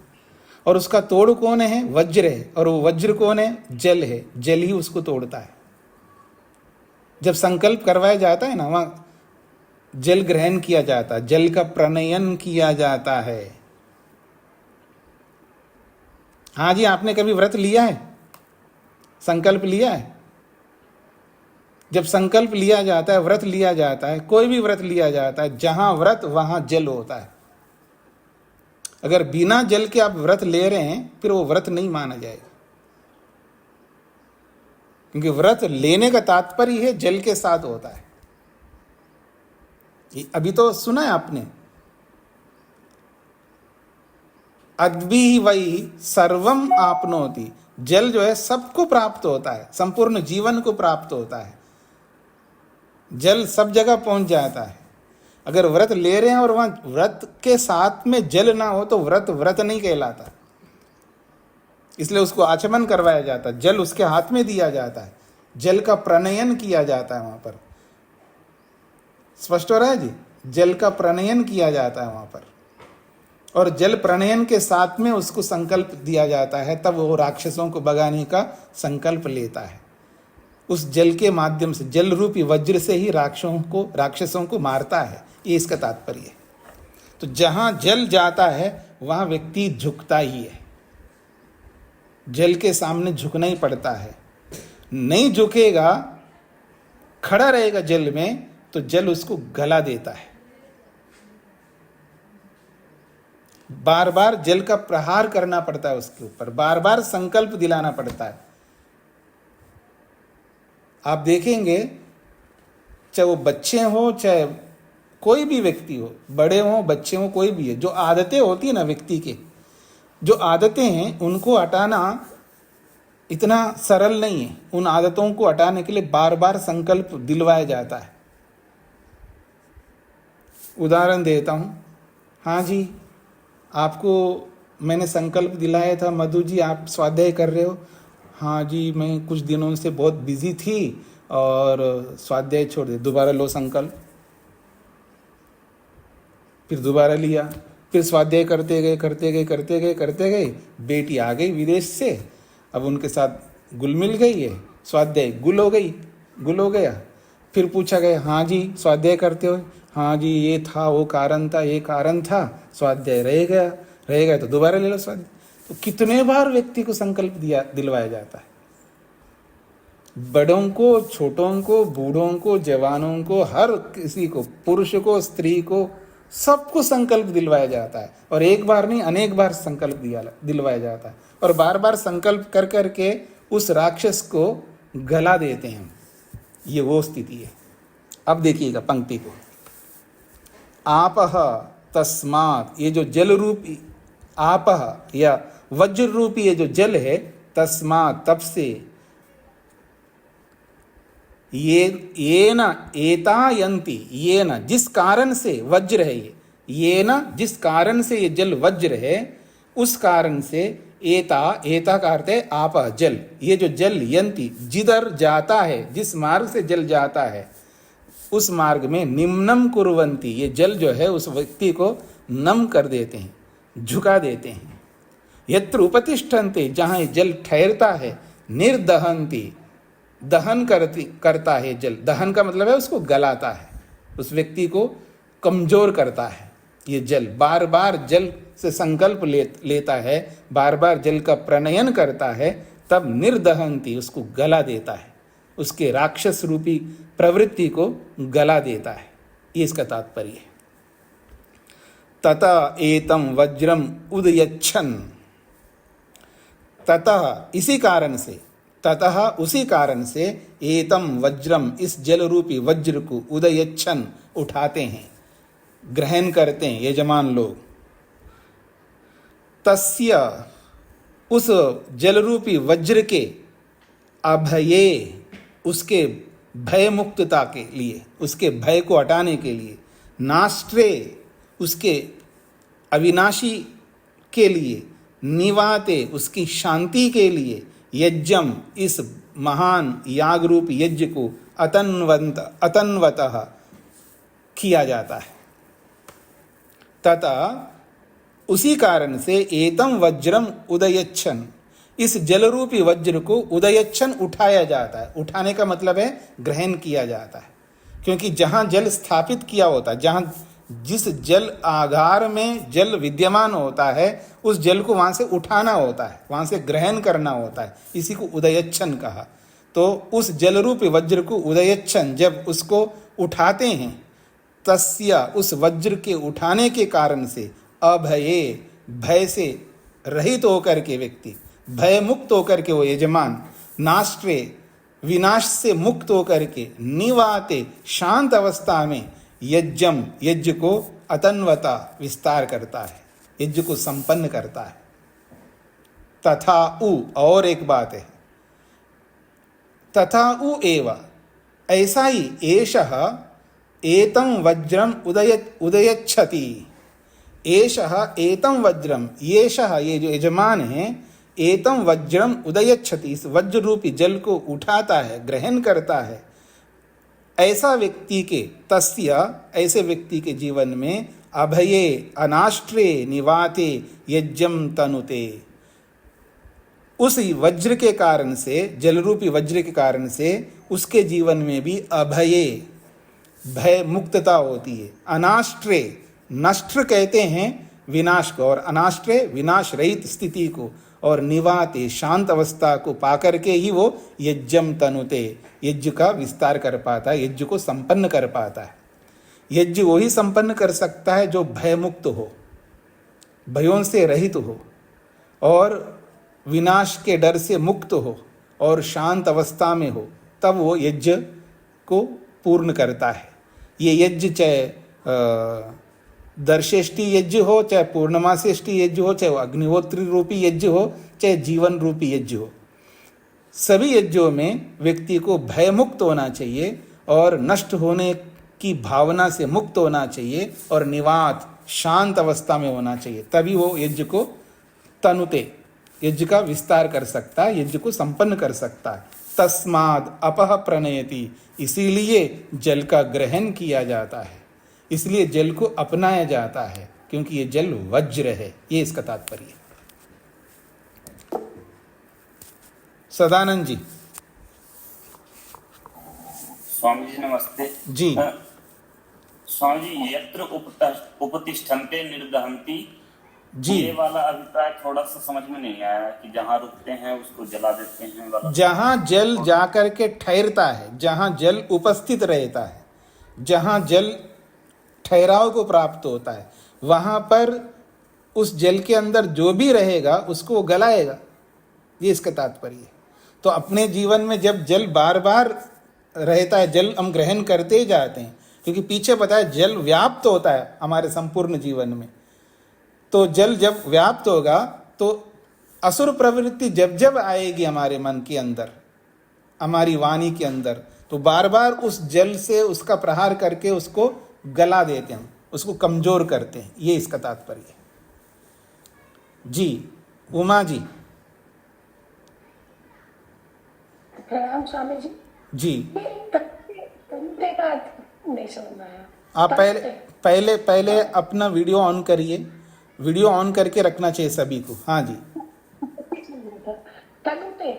और उसका तोड़ कौन है, वज्र है, और वो वज्र कौन है, जल है, जल ही उसको तोड़ता है। जब संकल्प करवाया जाता है ना, वहां जल ग्रहण किया जाता है, जल का प्रणयन किया जाता है। हाँ जी, आपने कभी व्रत लिया है, संकल्प लिया है? जब संकल्प लिया जाता है, व्रत लिया जाता है, कोई भी व्रत लिया जाता है, जहां व्रत वहां जल होता है। अगर बिना जल के आप व्रत ले रहे हैं, फिर वो व्रत नहीं माना जाएगा, क्योंकि व्रत लेने का तात्पर्य है जल के साथ होता है। अभी तो सुना है आपने, अद्भि वही सर्वम आपनोति, जल जो है सबको प्राप्त होता है, संपूर्ण जीवन को प्राप्त होता है, जल सब जगह पहुंच जाता है। अगर व्रत ले रहे हैं और वहां व्रत के साथ में जल ना हो तो व्रत व्रत नहीं कहलाता, इसलिए उसको आचमन करवाया जाता है, जल उसके हाथ में दिया जाता है, जल का प्रणयन किया जाता है वहां पर। स्पष्ट हो रहा है जी, जल का प्रणयन किया जाता है वहां पर, और जल प्रणयन के साथ में उसको संकल्प दिया जाता है, तब वो राक्षसों को भगाने का संकल्प लेता है। उस जल के माध्यम से, जल रूपी वज्र से ही राक्षसों को मारता है, ये इसका तात्पर्य है। तो जहां जल जाता है वहां व्यक्ति झुकता ही है, जल के सामने झुकना ही पड़ता है। नहीं झुकेगा, खड़ा रहेगा जल में, तो जल उसको गला देता है। बार बार जल का प्रहार करना पड़ता है उसके ऊपर, बार बार संकल्प दिलाना पड़ता है। आप देखेंगे, चाहे वो बच्चे हो, चाहे कोई भी व्यक्ति हो, बड़े हो, बच्चे हो, कोई भी है, जो आदतें होती है ना व्यक्ति के, जो आदतें हैं उनको हटाना इतना सरल नहीं है। उन आदतों को हटाने के लिए बार बार संकल्प दिलवाया जाता है। उदाहरण देता हूं, हाँ जी, आपको मैंने संकल्प दिलाया था, मधु जी आप स्वाध्याय कर रहे हो? हाँ जी, मैं कुछ दिनों से बहुत बिजी थी और स्वाध्याय छोड़ दिया। दोबारा लो संकल्प, फिर दोबारा लिया, फिर स्वाध्याय करते गए। बेटी आ गई विदेश से, अब उनके साथ गुल मिल गई है, स्वाध्याय गुल हो गया। फिर पूछा गया, हाँ जी स्वाध्याय करते हो? हाँ जी, ये था, वो कारण था, ये कारण था, स्वाध्याय रह गया तो दोबारा ले लो स्वाध्याय। तो कितने बार व्यक्ति को संकल्प दिलवाया जाता है, बड़ों को, छोटों को, बूढ़ों को, जवानों को, हर किसी को, पुरुष को, स्त्री को, सबको संकल्प दिलवाया जाता है। और एक बार नहीं, अनेक बार संकल्प दिलवाया जाता है, और बार बार संकल्प कर करके उस राक्षस को गला देते हैं। ये वो स्थिति है। अब देखिएगा पंक्ति को, आपह तस्मात्, ये जो जल रूपी आपह या वज्र रूपी ये जो जल है, तस्मात् तब से, ये न एतायन्ति, ये न जिस कारण से वज्र है, ये न जिस कारण से ये जल वज्र है, उस कारण से एता का अर्थ है आपह जल, ये जो जल यंति जिधर जाता है, जिस मार्ग से जल जाता है उस मार्ग में निम्नम कुर्वन्ति, ये जल जो है उस व्यक्ति को नम कर देते हैं, झुका देते हैं। यत्र उपतिष्ठन्ते, जहाँ ये जल ठहरता है, निर्दहन्ति, दहन करता है जल। दहन का मतलब है उसको गलाता है, उस व्यक्ति को कमजोर करता है। ये जल बार बार जल से संकल्प लेता है, बार बार जल का प्रणयन करता है, तब निर्दहंती उसको गला देता है, उसके राक्षस रूपी प्रवृत्ति को गला देता है। ये इसका तात्पर्य है। ततः एतम वज्रम उदयच्छन, ततः इसी कारण से, ततः उसी कारण से, एतम वज्रम इस जल रूपी वज्र को उदयच्छन उठाते हैं, ग्रहण करते हैं यजमान लोग। तस्य उस जल रूपी वज्र के अभये, उसके भय मुक्तता के लिए, उसके भय को हटाने के लिए, नाष्ट्रे उसके अविनाशी के लिए, निवाते उसकी शांति के लिए, यज्ञम इस महान याग रूप यज्ञ को अतन्वतः किया जाता है। तथा उसी कारण से एतम वज्रम उदयच्छन, इस जलरूपी वज्र को उदयच्छन उठाया जाता है। उठाने का मतलब है ग्रहण किया जाता है, क्योंकि जहाँ जल स्थापित किया होता है, जहाँ जिस जल आधार में जल विद्यमान होता है, उस जल को वहाँ से उठाना होता है, वहाँ से ग्रहण करना होता है, इसी को उदयच्छन कहा। तो उस जलरूपी वज्र को उदयच्छन जब उसको उठाते हैं, तस्य उस वज्र के उठाने के कारण से अभये, भय से रहित होकर के व्यक्ति, भय मुक्त होकर के वो यजमान, नाष्ट्रे विनाश से मुक्त होकर के, निवाते शांत अवस्था में, यज्ञम यज्ञ को अतन्वता विस्तार करता है, यज्ञ को संपन्न करता है। तथा उ, और एक बात है, तथा उ एव, ऐसा ही एषः एतं वज्रम उदयच्छति, एषः एतं वज्रम, येषः ये जो यजमान है, एतं वज्रम उदयच्छति, इस वज्र रूपी जल को उठाता है, ग्रहण करता है, ऐसा व्यक्ति के, तस्य ऐसे व्यक्ति के जीवन में अभये अनाष्ट्रे निवाते यज्ञम तनुते, उस वज्र के कारण से, जलरूपी वज्र के कारण से उसके जीवन में भी अभये, भय मुक्तता होती है। अनाष्ट्रे, नष्ट्र कहते हैं विनाश को, और अनाष्ट्रे विनाश रहित स्थिति को, और निवाते शांत अवस्था को पाकर के ही वो यज्ञम तनुते, यज्ञ का विस्तार कर पाता है, यज्ञ को संपन्न कर पाता है। यज्ञ वही संपन्न कर सकता है जो भय मुक्त हो, भयों से रहित हो, और विनाश के डर से मुक्त हो, और शांत अवस्था में हो, तब वो यज्ञ को पूर्ण करता है। ये यज्ञ चाहे दर्शेष्टि यज्ञ हो, चाहे पूर्णमासेष्टि यज्ञ हो, चाहे अग्निहोत्री रूपी यज्ञ हो, चाहे जीवन रूपी यज्ञ हो, सभी यज्ञों में व्यक्ति को भय मुक्त होना चाहिए और नष्ट होने की भावना से मुक्त होना चाहिए, और निवात शांत अवस्था में होना चाहिए, तभी वो यज्ञ को तनुते, यज्ञ का विस्तार कर सकता है, यज्ञ को संपन्न कर सकता है। तस्माद अपह प्रणयति, इसीलिए जल का ग्रहण किया जाता है, इसलिए जल को अपनाया जाता है, क्योंकि ये जल वज्र है। ये इसका तात्पर्य है। सदानंद जी। स्वामी जी नमस्ते जी। स्वामी जी, यत्र उपतिष्ठन्ते निर्दहन्ति, जी, ये वाला अभिप्राय थोड़ा सा समझ में नहीं आया कि जहाँ रुकते हैं उसको जला देते हैं वाला। जहाँ जल जाकर के ठहरता है, जहाँ जल उपस्थित रहता है, जहाँ जल ठहराव को प्राप्त होता है, वहाँ पर उस जल के अंदर जो भी रहेगा उसको वो गलाएगा। ये इसका तात्पर्य है। तो अपने जीवन में जब जल बार बार रहता है, जल हम ग्रहण करते ही जाते हैं, क्योंकि पीछे बताया जल व्याप्त होता है हमारे संपूर्ण जीवन में। तो जल जब व्याप्त होगा तो असुर प्रवृत्ति जब जब आएगी हमारे मन के अंदर, हमारी वाणी के अंदर, तो बार बार उस जल से उसका प्रहार करके उसको गला देते हैं, उसको कमजोर करते हैं। ये इसका तात्पर्य है। जी, उमा जी। प्रणाम स्वामी जी। जी, तनुते का नहीं समझ में आया। आप पहले अपना वीडियो ऑन करिए, वीडियो ऑन करके रखना चाहिए सभी को। हाँ जी। तनुते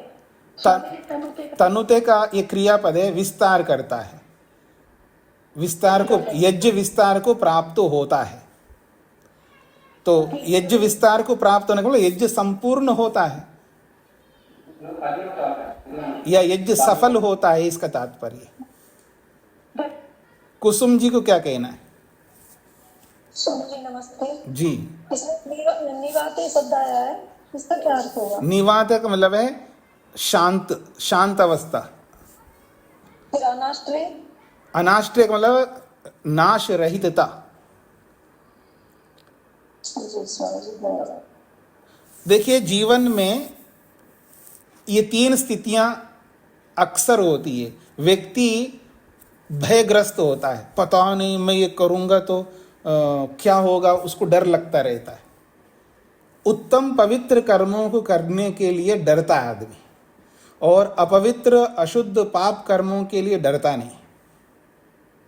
स्वामी जी तनुते का तनुते का ये क्रियापद है, विस्तार करता है, विस्तार को, यज्ञ विस्तार को प्राप्त होता है। तो यज्ञ विस्तार को प्राप्त होने के बाद यज्ञ संपूर्ण होता है या यज्ञ सफल होता है, इसका तात्पर्य। कुसुम जी को क्या कहना है? स्वामी जी नमस्ते। जी, इसमें निवाते शब्द आया है, इसका क्या अर्थ होगा? निवात का मतलब है शांत, शांत अवस्था। फिर अनाश्रय? अनाश्रय का मतलब नाश रहितता। जी स्वामी जी धन्यवाद। देखिए, जीवन में ये तीन स्थितियां अक्सर होती है। व्यक्ति भयग्रस्त होता है, पता नहीं मैं ये करूंगा तो क्या होगा, उसको डर लगता रहता है। उत्तम पवित्र कर्मों को करने के लिए डरता है आदमी, और अपवित्र अशुद्ध पाप कर्मों के लिए डरता नहीं,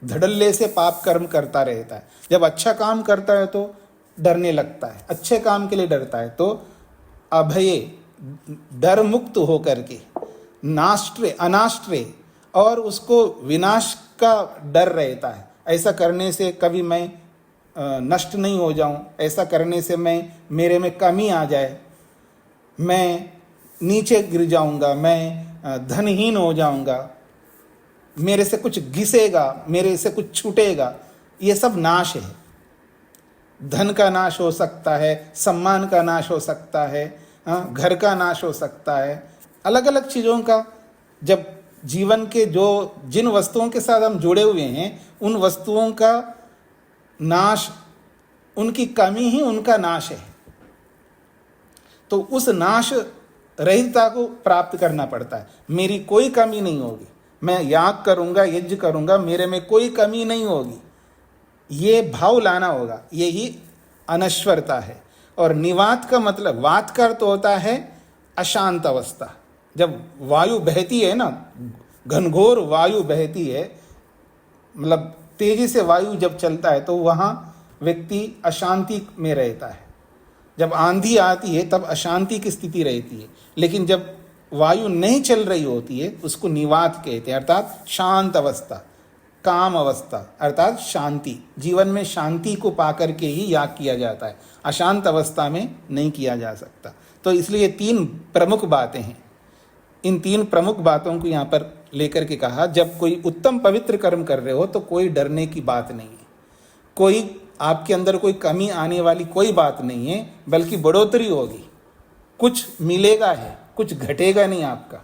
धड़ल्ले से पाप कर्म करता रहता है। जब अच्छा काम करता है तो डरने लगता है, अच्छे काम के लिए डरता है। तो अभय, डर मुक्त होकर के, नाश्रय, अनाश्रय, और उसको विनाश का डर रहता है। ऐसा करने से कभी मैं नष्ट नहीं हो जाऊं, ऐसा करने से मेरे में कमी आ जाए, मैं नीचे गिर जाऊंगा, मैं धनहीन हो जाऊंगा, मेरे से कुछ घिसेगा, मेरे से कुछ छूटेगा। ये सब नाश है। धन का नाश हो सकता है, सम्मान का नाश हो सकता है, घर का नाश हो सकता है, अलग अलग चीज़ों का। जब जीवन के जिन वस्तुओं के साथ हम जुड़े हुए हैं, उन वस्तुओं का नाश, उनकी कमी ही उनका नाश है। तो उस नाश रहितता को प्राप्त करना पड़ता है। मेरी कोई कमी नहीं होगी, मैं याग करूंगा, यज्ञ करूंगा, मेरे में कोई कमी नहीं होगी, ये भाव लाना होगा। यही अनश्वरता है। और निवात का मतलब, वात का अर्थ होता है अशांत अवस्था। जब वायु बहती है ना, घनघोर वायु बहती है, मतलब तेजी से वायु जब चलता है, तो वहाँ व्यक्ति अशांति में रहता है। जब आंधी आती है तब अशांति की स्थिति रहती है। लेकिन जब वायु नहीं चल रही होती है, उसको निवात कहते हैं, अर्थात शांत अवस्था, काम अवस्था, अर्थात शांति। जीवन में शांति को पाकर के ही याग किया जाता है, अशांत अवस्था में नहीं किया जा सकता। तो इसलिए तीन प्रमुख बातें हैं। इन तीन प्रमुख बातों को यहाँ पर लेकर के कहा, जब कोई उत्तम पवित्र कर्म कर रहे हो तो कोई डरने की बात नहीं है, कोई आपके अंदर कोई कमी आने वाली कोई बात नहीं है, बल्कि बढ़ोतरी होगी, कुछ मिलेगा है, कुछ घटेगा नहीं आपका।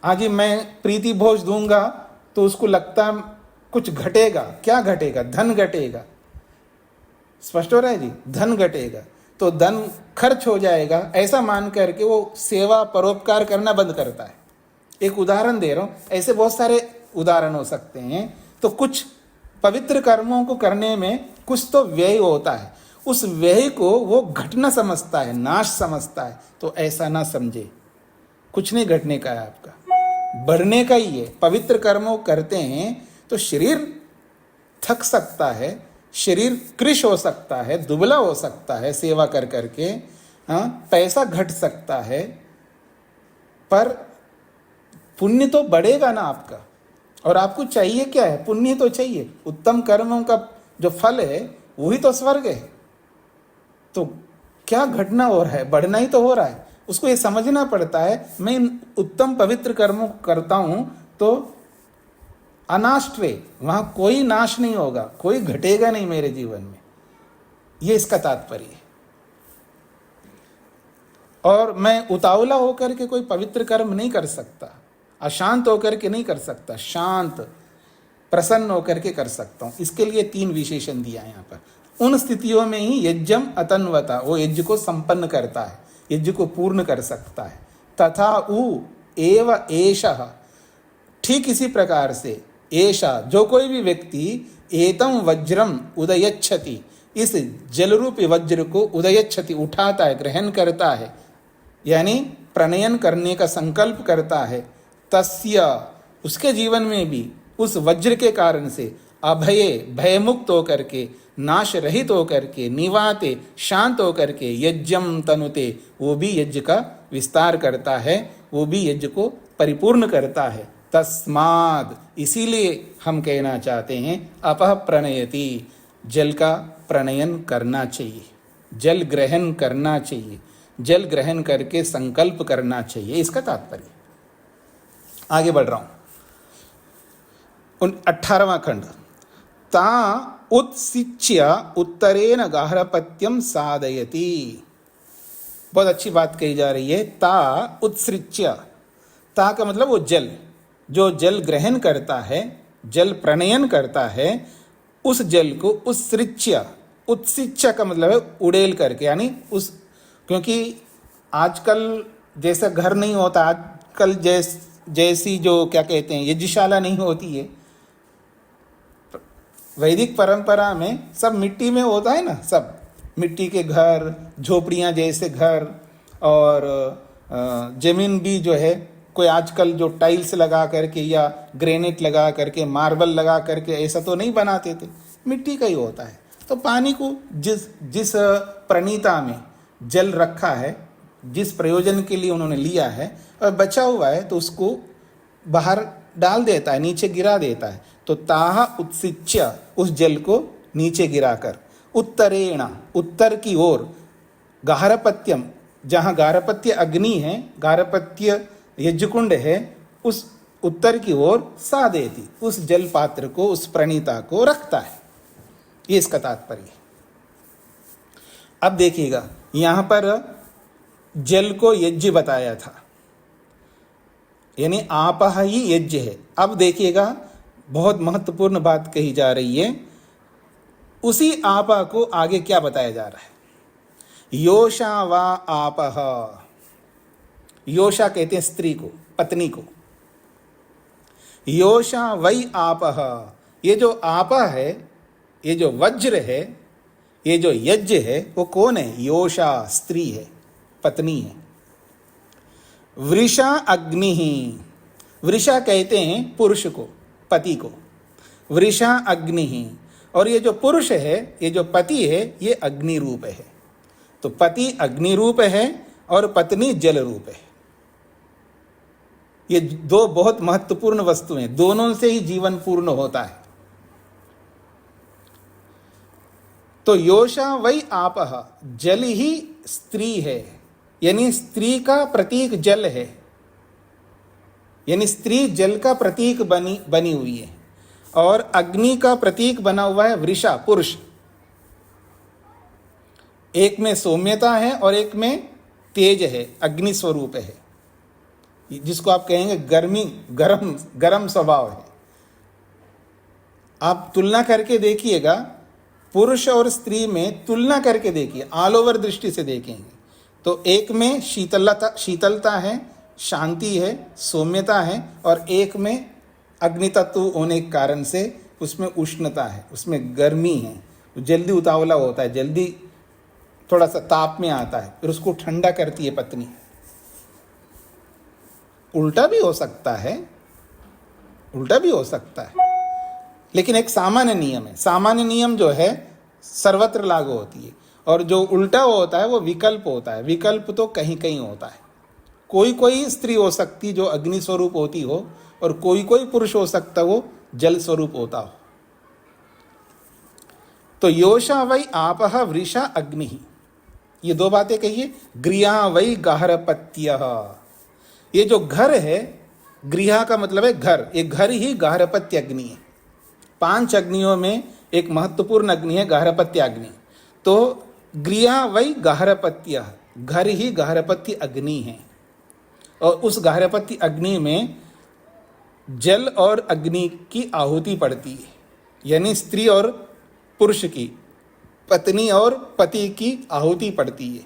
आज ही मैं प्रीति भोज दूंगा तो उसको लगता कुछ घटेगा, क्या घटेगा? धन घटेगा। स्पष्ट हो रहा है जी? धन घटेगा, तो धन खर्च हो जाएगा, ऐसा मान करके वो सेवा परोपकार करना बंद करता है। एक उदाहरण दे रहा हूं, ऐसे बहुत सारे उदाहरण हो सकते हैं। तो कुछ पवित्र कर्मों को करने में कुछ तो व्यय होता है, उस व्यय को वो घटना समझता है, नाश समझता है। तो ऐसा ना समझे, कुछ नहीं घटने का है, आपका बढ़ने का ही है। पवित्र कर्मों करते हैं तो शरीर थक सकता है, शरीर कृश हो सकता है, दुबला हो सकता है सेवा कर करके, पैसा घट सकता है, पर पुण्य तो बढ़ेगा ना आपका। और आपको चाहिए क्या है? पुण्य तो चाहिए। उत्तम कर्मों का जो फल है वही तो स्वर्ग है। तो क्या घटना हो रहा है? बढ़ना ही तो हो रहा है। उसको ये समझना पड़ता है, मैं उत्तम पवित्र कर्मों करता हूं तो अनाश्रय, वहां कोई नाश नहीं होगा, कोई घटेगा नहीं मेरे जीवन में, ये इसका तात्पर्य है। और मैं उतावला होकर के कोई पवित्र कर्म नहीं कर सकता, अशांत होकर के नहीं कर सकता, शांत प्रसन्न होकर के कर सकता हूं। इसके लिए तीन विशेषण दिया है यहाँ पर। उन स्थितियों में ही यज्ञम अतन्वता, वो यज्ञ को संपन्न करता है, यज्ञ को पूर्ण कर सकता है। तथा उ एव एषः, ठीक इसी प्रकार से एषा, जो कोई भी व्यक्ति एतम वज्रम उदयच्छति, इस जलरूपी वज्र को उदयच्छति, उठाता है, ग्रहण करता है, यानी प्रणयन करने का संकल्प करता है, तस्य, उसके जीवन में भी उस वज्र के कारण से अभये, भयमुक्त होकर के, नाश रहित होकर के, निवाते, शांत होकर के, यज्ञम तनुते, वो भी यज्ञ का विस्तार करता है, वो भी यज्ञ को परिपूर्ण करता है। तस्माद, इसीलिए हम कहना चाहते हैं अपः प्रणयति, जल का प्रणयन करना चाहिए, जल ग्रहण करना चाहिए, जल ग्रहण करके संकल्प करना चाहिए, इसका तात्पर्य। आगे बढ़ रहा हूं। 18वां खंड। ता उत्सिच्य उत्तरेण गार्हपत्यम साधयति। बहुत अच्छी बात कही जा रही है। ता उत्सृच्य, ता का मतलब वो जल, जो जल ग्रहण करता है, जल प्रणयन करता है, उस जल को उत्सृच्य, उत्सिच्य का मतलब है उड़ेल करके, यानी उस, क्योंकि आजकल जैसा घर नहीं होता, आजकल जैसी जो क्या कहते हैं यज्ञशाला नहीं होती है। वैदिक परंपरा में सब मिट्टी में होता है ना, सब मिट्टी के घर, झोपड़ियाँ जैसे घर, और जमीन भी जो है कोई आजकल जो टाइल्स लगा करके या ग्रेनाइट लगा करके, मार्बल लगा करके ऐसा तो नहीं बनाते थे, मिट्टी का ही होता है। तो पानी को जिस प्रणीता में जल रखा है, जिस प्रयोजन के लिए उन्होंने लिया है, और बचा हुआ है तो उसको बाहर डाल देता है, नीचे गिरा देता है। तो ताह उत्सिच्य, उस जल को नीचे गिराकर, उत्तरेण, उत्तर की ओर, गार्हपत्यम, जहाँ गार्हपत्य अग्नि है, गार्हपत्य यज्ञकुंड है, उस उत्तर की ओर साधयति, उस जल पात्र को, उस प्रणीता को रखता है। ये इसका तात्पर्य। अब देखिएगा, यहाँ पर जल को यज्ञ बताया था, यानी आपह ही यज्ञ है। अब देखिएगा, बहुत महत्वपूर्ण बात कही जा रही है। उसी आपा को आगे क्या बताया जा रहा है? योषा वा आपह। योषा कहते हैं स्त्री को, पत्नी को। योषा वै आपह। ये जो आपा है, ये जो वज्र है, ये जो यज्ञ है, वो कौन है? योषा, स्त्री है, पत्नी है। वृषा अग्नि। वृषा कहते हैं पुरुष को, पति को। वृषा अग्नि। और ये जो पुरुष है, ये जो पति है, ये अग्नि रूप है। तो पति अग्नि रूप है और पत्नी जल रूप है। ये दो बहुत महत्वपूर्ण वस्तुएं, दोनों से ही जीवन पूर्ण होता है। तो योषा वै आपह, जल ही स्त्री है, यानी स्त्री का प्रतीक जल है, यानी स्त्री जल का प्रतीक बनी हुई है। और अग्नि का प्रतीक बना हुआ है वृषा, पुरुष। एक में सौम्यता है और एक में तेज है, अग्नि स्वरूप है, जिसको आप कहेंगे गरम स्वभाव है। आप तुलना करके देखिएगा, पुरुष और स्त्री में तुलना करके देखिए, ऑल ओवर दृष्टि से देखेंगे तो एक में शीतलता है, शांति है, सौम्यता है, और एक में अग्नि तत्व होने के कारण से उसमें उष्णता है, उसमें गर्मी है, जल्दी उतावला होता है, जल्दी थोड़ा सा ताप में आता है, फिर उसको ठंडा करती है पत्नी। उल्टा भी हो सकता है, उल्टा भी हो सकता है, लेकिन एक सामान्य नियम है। सामान्य नियम जो है सर्वत्र लागू होती है, और जो उल्टा होता है वो विकल्प होता है। विकल्प तो कहीं कहीं होता है। कोई कोई स्त्री हो सकती जो अग्नि स्वरूप होती हो, और कोई कोई पुरुष हो सकता वो जल स्वरूप होता हो। तो योषा वै आपह वृषा अग्नि, ये दो बातें कहिए। गृहा वै गार्हपत्यः, ये जो घर है, गृहा का मतलब है घर, ये घर ही गार्हपत्य अग्नि है। 5 अग्नियों में एक महत्वपूर्ण अग्नि है गार्हपत्य अग्नि। तो गृहा वै गार्हपत्यः, घर ही गार्हपत्य अग्नि है। और उस गार्हपत्य अग्नि में जल और अग्नि की आहुति पड़ती है, यानी स्त्री और पुरुष की, पत्नी और पति की आहुति पड़ती है।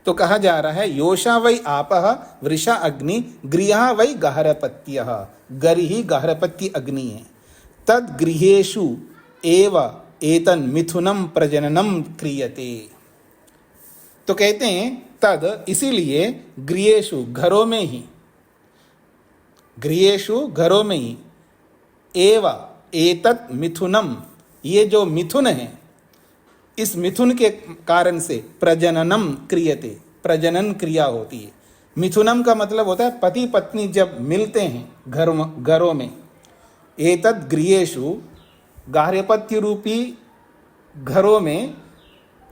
तो कहा जा रहा है योषा वै आपह वृषा अग्नि गृहा वै गार्हपत्यः, घर ही गार्हपत्य अग्नि है। तद गृहेषु एव एतन मिथुनम प्रजननम क्रियते। तो कहते हैं तद, इसीलिए गृहेषु, घरों में ही, गृहेषु घरों में ही, एव एतत् मिथुनम, ये जो मिथुन है, इस मिथुन के कारण से प्रजननम क्रियते, प्रजनन क्रिया होती है। मिथुनम का मतलब होता है पति पत्नी जब मिलते हैं घरों में, एतद गृहेषु, गार्हपत्य रूपी घरों में,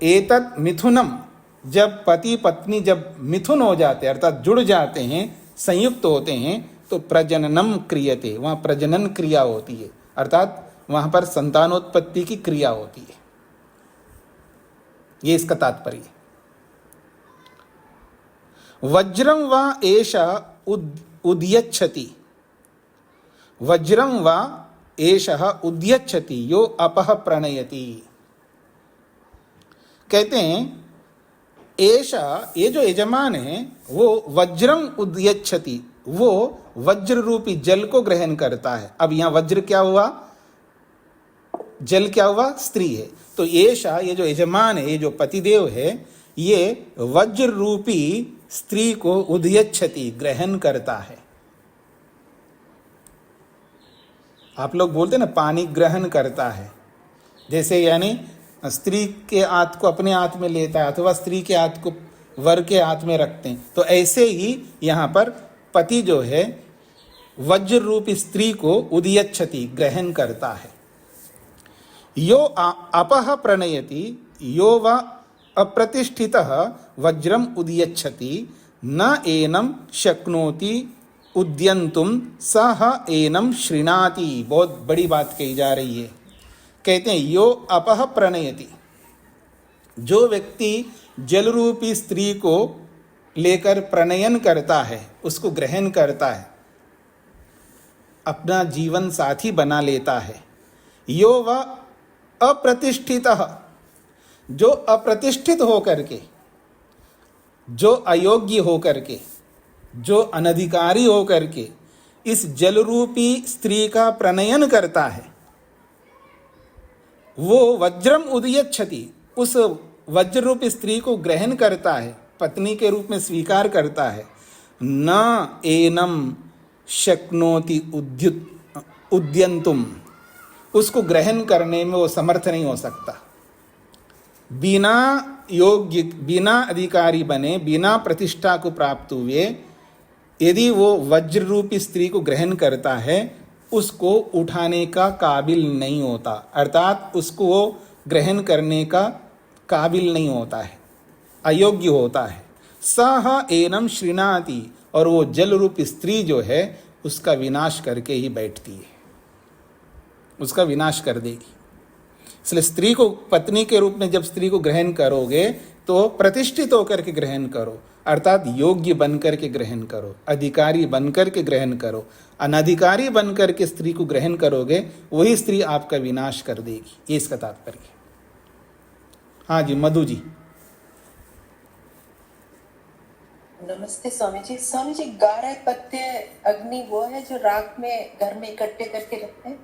एतद मिथुनम, जब पति पत्नी जब मिथुन हो जाते हैं अर्थात जुड़ जाते हैं, संयुक्त होते हैं, तो प्रजननम क्रियते, वहाँ प्रजनन क्रिया होती है, अर्थात वहाँ पर संतानोत्पत्ति की क्रिया होती है। ये इसका तात्पर्य है। वज्रम वा एषा उद्यच्छति, वज्रम वा एषः उद्यच्छति यो अपः प्रणयति। कहते हैं एषा, ये जो यजमान है वो वज्रम उद्यच्छति, वो वज्र रूपी जल को ग्रहण करता है। अब यहाँ वज्र क्या हुआ, जल क्या हुआ, स्त्री है। तो एषा, ये जो यजमान है, ये जो पतिदेव है, ये वज्र रूपी स्त्री को उद्यच्छति, ग्रहण करता है। आप लोग बोलते ना पानी ग्रहण करता है, जैसे यानी स्त्री के हाथ को अपने हाथ में लेता है अथवा स्त्री के हाथ को वर के हाथ में रखते हैं, तो ऐसे ही यहाँ पर पति जो है वज्र रूपी स्त्री को उद्यच्छति, ग्रहण करता है। यो अपः प्रणयति, यो वा अप्रतिष्ठितः वज्रम उद्यच्छति, न एनम शक्नोति उद्यन्तुम सह एनम श्रृणाति। बहुत बड़ी बात कही जा रही है। कहते हैं यो अपः प्रणयति, जो व्यक्ति जल रूपी स्त्री को लेकर प्रणयन करता है, उसको ग्रहण करता है, अपना जीवन साथी बना लेता है। यो वा अप्रतिष्ठितः, जो अप्रतिष्ठित होकर के, जो अयोग्य होकर के, जो अनधिकारी होकर के इस जल रूपी स्त्री का प्रणयन करता है, वो वज्रम उद्यच्छति, उस वज्र रूपी स्त्री को ग्रहण करता है, पत्नी के रूप में स्वीकार करता है। न एनम शक्नोति उद्यंतुम, उसको ग्रहण करने में वो समर्थ नहीं हो सकता। बिना योग्य, बिना अधिकारी बने, बिना प्रतिष्ठा को प्राप्त हुए यदि वो वज्र रूपी स्त्री को ग्रहण करता है, उसको उठाने का काबिल नहीं होता, अर्थात उसको वो ग्रहण करने का काबिल नहीं होता है, अयोग्य होता है। सह एनम श्रृणाति, और वो जल रूपी स्त्री जो है उसका विनाश करके ही बैठती है, उसका विनाश कर देगी। इसलिए स्त्री को पत्नी के रूप में जब स्त्री को ग्रहण करोगे तो प्रतिष्ठित होकर के ग्रहण करो, अर्थात योग्य बनकर के ग्रहण करो, अधिकारी बनकर के ग्रहण करो। अनधिकारी बनकर के स्त्री को ग्रहण करोगे, वही स्त्री आपका विनाश कर देगी। ये इसका तात्पर्य है। हाँ जी, मधु जी। नमस्ते स्वामी जी। स्वामी जी, 11 पत्ते अग्नि वो है जो राख में घर में इकट्ठे करके रखते हैं?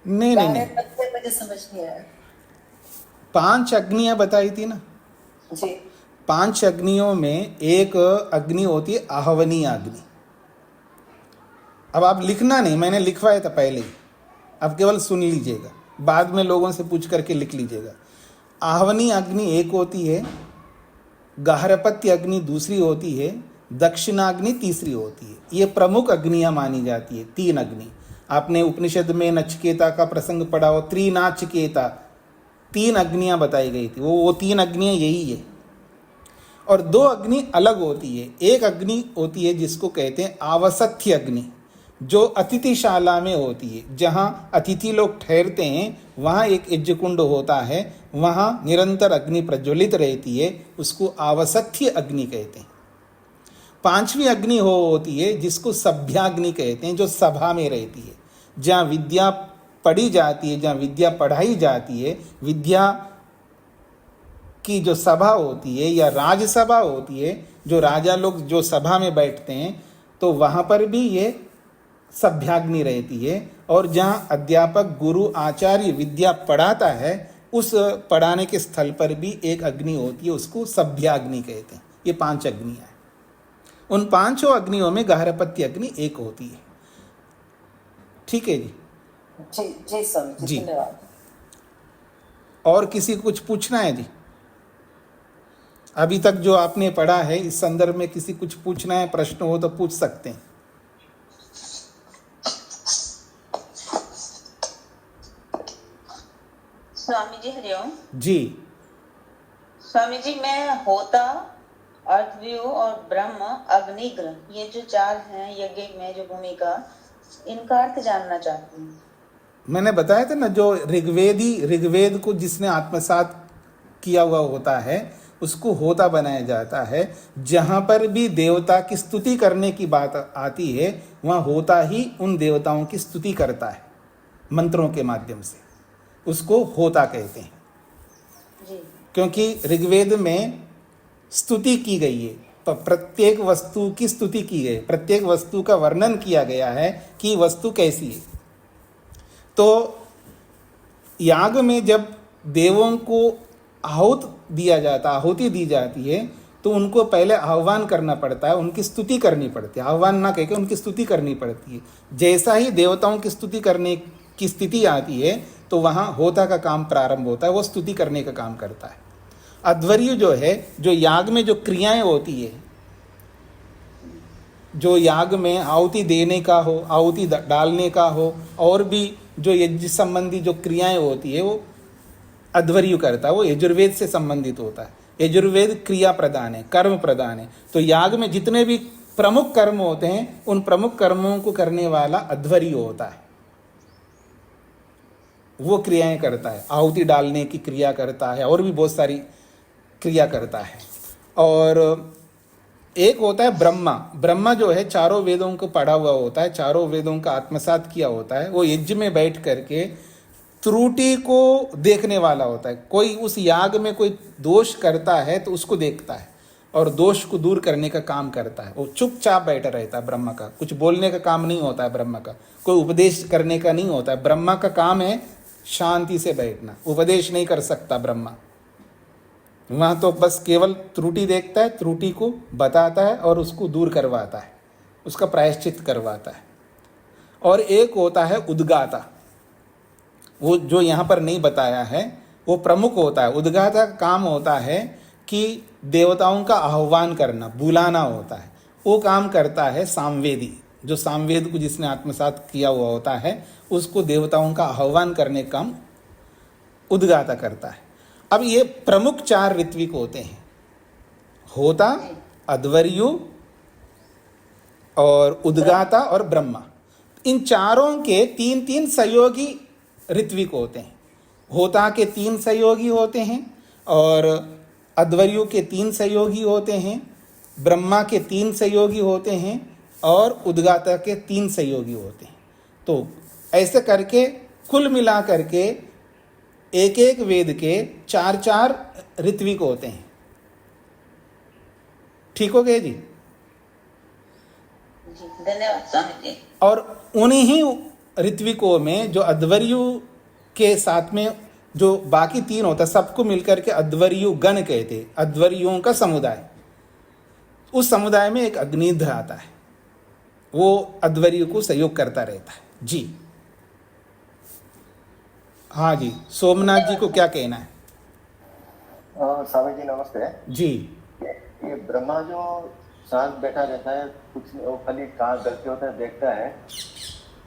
नहीं नहीं नहीं, पत्ते मुझे समझ नहीं आया। 5 अग्नियां बताई थी ना जी। 5 अग्नियों में एक अग्नि होती है आहवनीय अग्नि। अब आप लिखना नहीं, मैंने लिखवाया था पहले ही, अब केवल सुन लीजिएगा, बाद में लोगों से पूछ करके लिख लीजिएगा। आहवनीय अग्नि एक होती है, गार्हपत्य अग्नि दूसरी होती है, दक्षिणाग्नि तीसरी होती है। ये प्रमुख अग्नियां मानी जाती है, 3 अग्नि। आपने उपनिषद में नचिकेता का प्रसंग पढ़ा हो, त्रिनाचिकेता, 3 अग्नियां बताई गई थी, वो 3 अग्नियां यही है। और 2 अग्नि अलग होती है। एक अग्नि होती है जिसको कहते हैं आवसथ्य अग्नि, जो अतिथिशाला में होती है, जहाँ अतिथि लोग ठहरते हैं, वहाँ एक यज्ञकुंड होता है, वहाँ निरंतर अग्नि प्रज्वलित रहती है, उसको आवसथ्य अग्नि कहते हैं। 5वीं अग्नि होती है जिसको सभ्याग्नि कहते हैं, जो सभा में रहती है, जहाँ विद्या पढ़ी जाती है, जहाँ विद्या पढ़ाई जाती है, विद्या की जो सभा होती है या राजसभा होती है, जो राजा लोग जो सभा में बैठते हैं, तो वहाँ पर भी ये सभ्याग्नि रहती है। और जहाँ अध्यापक गुरु आचार्य विद्या पढ़ाता है, उस पढ़ाने के स्थल पर भी एक अग्नि होती है, उसको सभ्याग्नि कहते हैं। ये 5 अग्नियाँ हैं। उन 5 अग्नियों में गार्हपत्य अग्नि एक होती है। ठीक है जी। जी जी स्वामी जी, धन्यवाद। और किसी को कुछ पूछना है जी? अभी तक जो आपने पढ़ा है इस संदर्भ में किसी कुछ पूछना है, प्रश्न हो तो पूछ सकते हैं। स्वामी जी हरिओम। जी स्वामी जी, मैं होता, अर्थव्यू और ब्रह्म, अग्निग्र, ये जो चार हैं यज्ञ में जो भूमिका, इनका अर्थ जानना चाहती हूँ। मैंने बताया था ना, जो ऋग्वेद को जिसने आत्मसात किया हुआ होता है उसको होता बनाया जाता है। जहाँ पर भी देवता की स्तुति करने की बात आती है वहाँ होता ही उन देवताओं की स्तुति करता है मंत्रों के माध्यम से, उसको होता कहते हैं। जी। क्योंकि ऋग्वेद में स्तुति की गई है, तो प्रत्येक वस्तु की स्तुति की गई, प्रत्येक वस्तु का वर्णन किया गया है कि वस्तु कैसी है। तो याग में जब देवों को आहुति दी जाती है तो उनको पहले आह्वान करना पड़ता है, उनकी स्तुति करनी पड़ती है। आह्वान ना कहकर उनकी स्तुति करनी पड़ती है। जैसा ही देवताओं की स्तुति करने की स्थिति आती है तो वहाँ होता का काम प्रारंभ होता है, वो स्तुति करने का काम करता है। अध्वर्यु जो है, जो याग में जो क्रियाएं होती है, जो याग में आहुति देने का हो, आहुति डालने का हो, और भी जो यज्ञ संबंधी जो क्रियाएं होती है वो अध्वर्यु करता है। वो यजुर्वेद से संबंधित होता है। यजुर्वेद क्रिया प्रदान है, कर्म प्रदान है। तो याग में जितने भी प्रमुख कर्म होते हैं उन प्रमुख कर्मों को करने वाला अध्वर्यु होता है। वो क्रियाएं करता है, आहुति डालने की क्रिया करता है और भी बहुत सारी क्रिया करता है। और एक होता है ब्रह्मा। ब्रह्मा जो है चारों वेदों को पढ़ा हुआ होता है, चारों वेदों का आत्मसात किया होता है। वो यज्ञ में बैठ करके त्रुटि को देखने वाला होता है। कोई उस याग में कोई दोष करता है तो उसको देखता है और दोष को दूर करने का काम करता है। वो चुपचाप बैठा रहता है। ब्रह्मा का कुछ बोलने का काम नहीं होता है, ब्रह्मा का कोई उपदेश करने का नहीं होता है। ब्रह्मा का काम है शांति से बैठना, उपदेश नहीं कर सकता ब्रह्मा। वहाँ तो बस केवल त्रुटि देखता है, त्रुटि को बताता है और उसको दूर करवाता है, उसका प्रायश्चित करवाता है। और एक होता है उद्गाता, वो जो यहाँ पर नहीं बताया है वो प्रमुख होता है। उद्गाता का काम होता है कि देवताओं का आह्वान करना, बुलाना होता है। वो काम करता है सामवेदी। जो सामवेद को जिसने आत्मसात किया हुआ होता है उसको देवताओं का आह्वान करने का काम उद्गाता करता है। अब ये प्रमुख चार ऋत्विक होते हैं, होता, अध्वर्यु और उद्गाता और ब्रह्मा। इन चारों के तीन तीन सहयोगी ऋत्विक होते हैं। होता के 3 सहयोगी होते हैं और अध्वर्यु के 3 सहयोगी होते हैं, ब्रह्मा के 3 सहयोगी होते हैं और उद्गाता के 3 सहयोगी होते हैं। तो ऐसे करके कुल मिला करके एक एक वेद के 4 ऋत्विक होते हैं। ठीक हो गए जी? धन्यवाद स्वामी जी। और उन्हीं ही ऋत्विकों में जो अध्वर्यु के साथ में जो बाकी 3 होता है, सबको मिलकर के अध्वर्यु गण कहते हैं, अध्वर्युओं का समुदाय। उस समुदाय में एक अग्निध्र आता है, वो अध्वर्यु को सहयोग करता रहता है जी। हाँ जी, सोमनाथ जी को क्या कहना है? स्वामी जी नमस्ते जी। ये ब्रह्मा जो शांत बैठा रहता है, कुछ वो खाली कहाँ गलती होता है देखता है,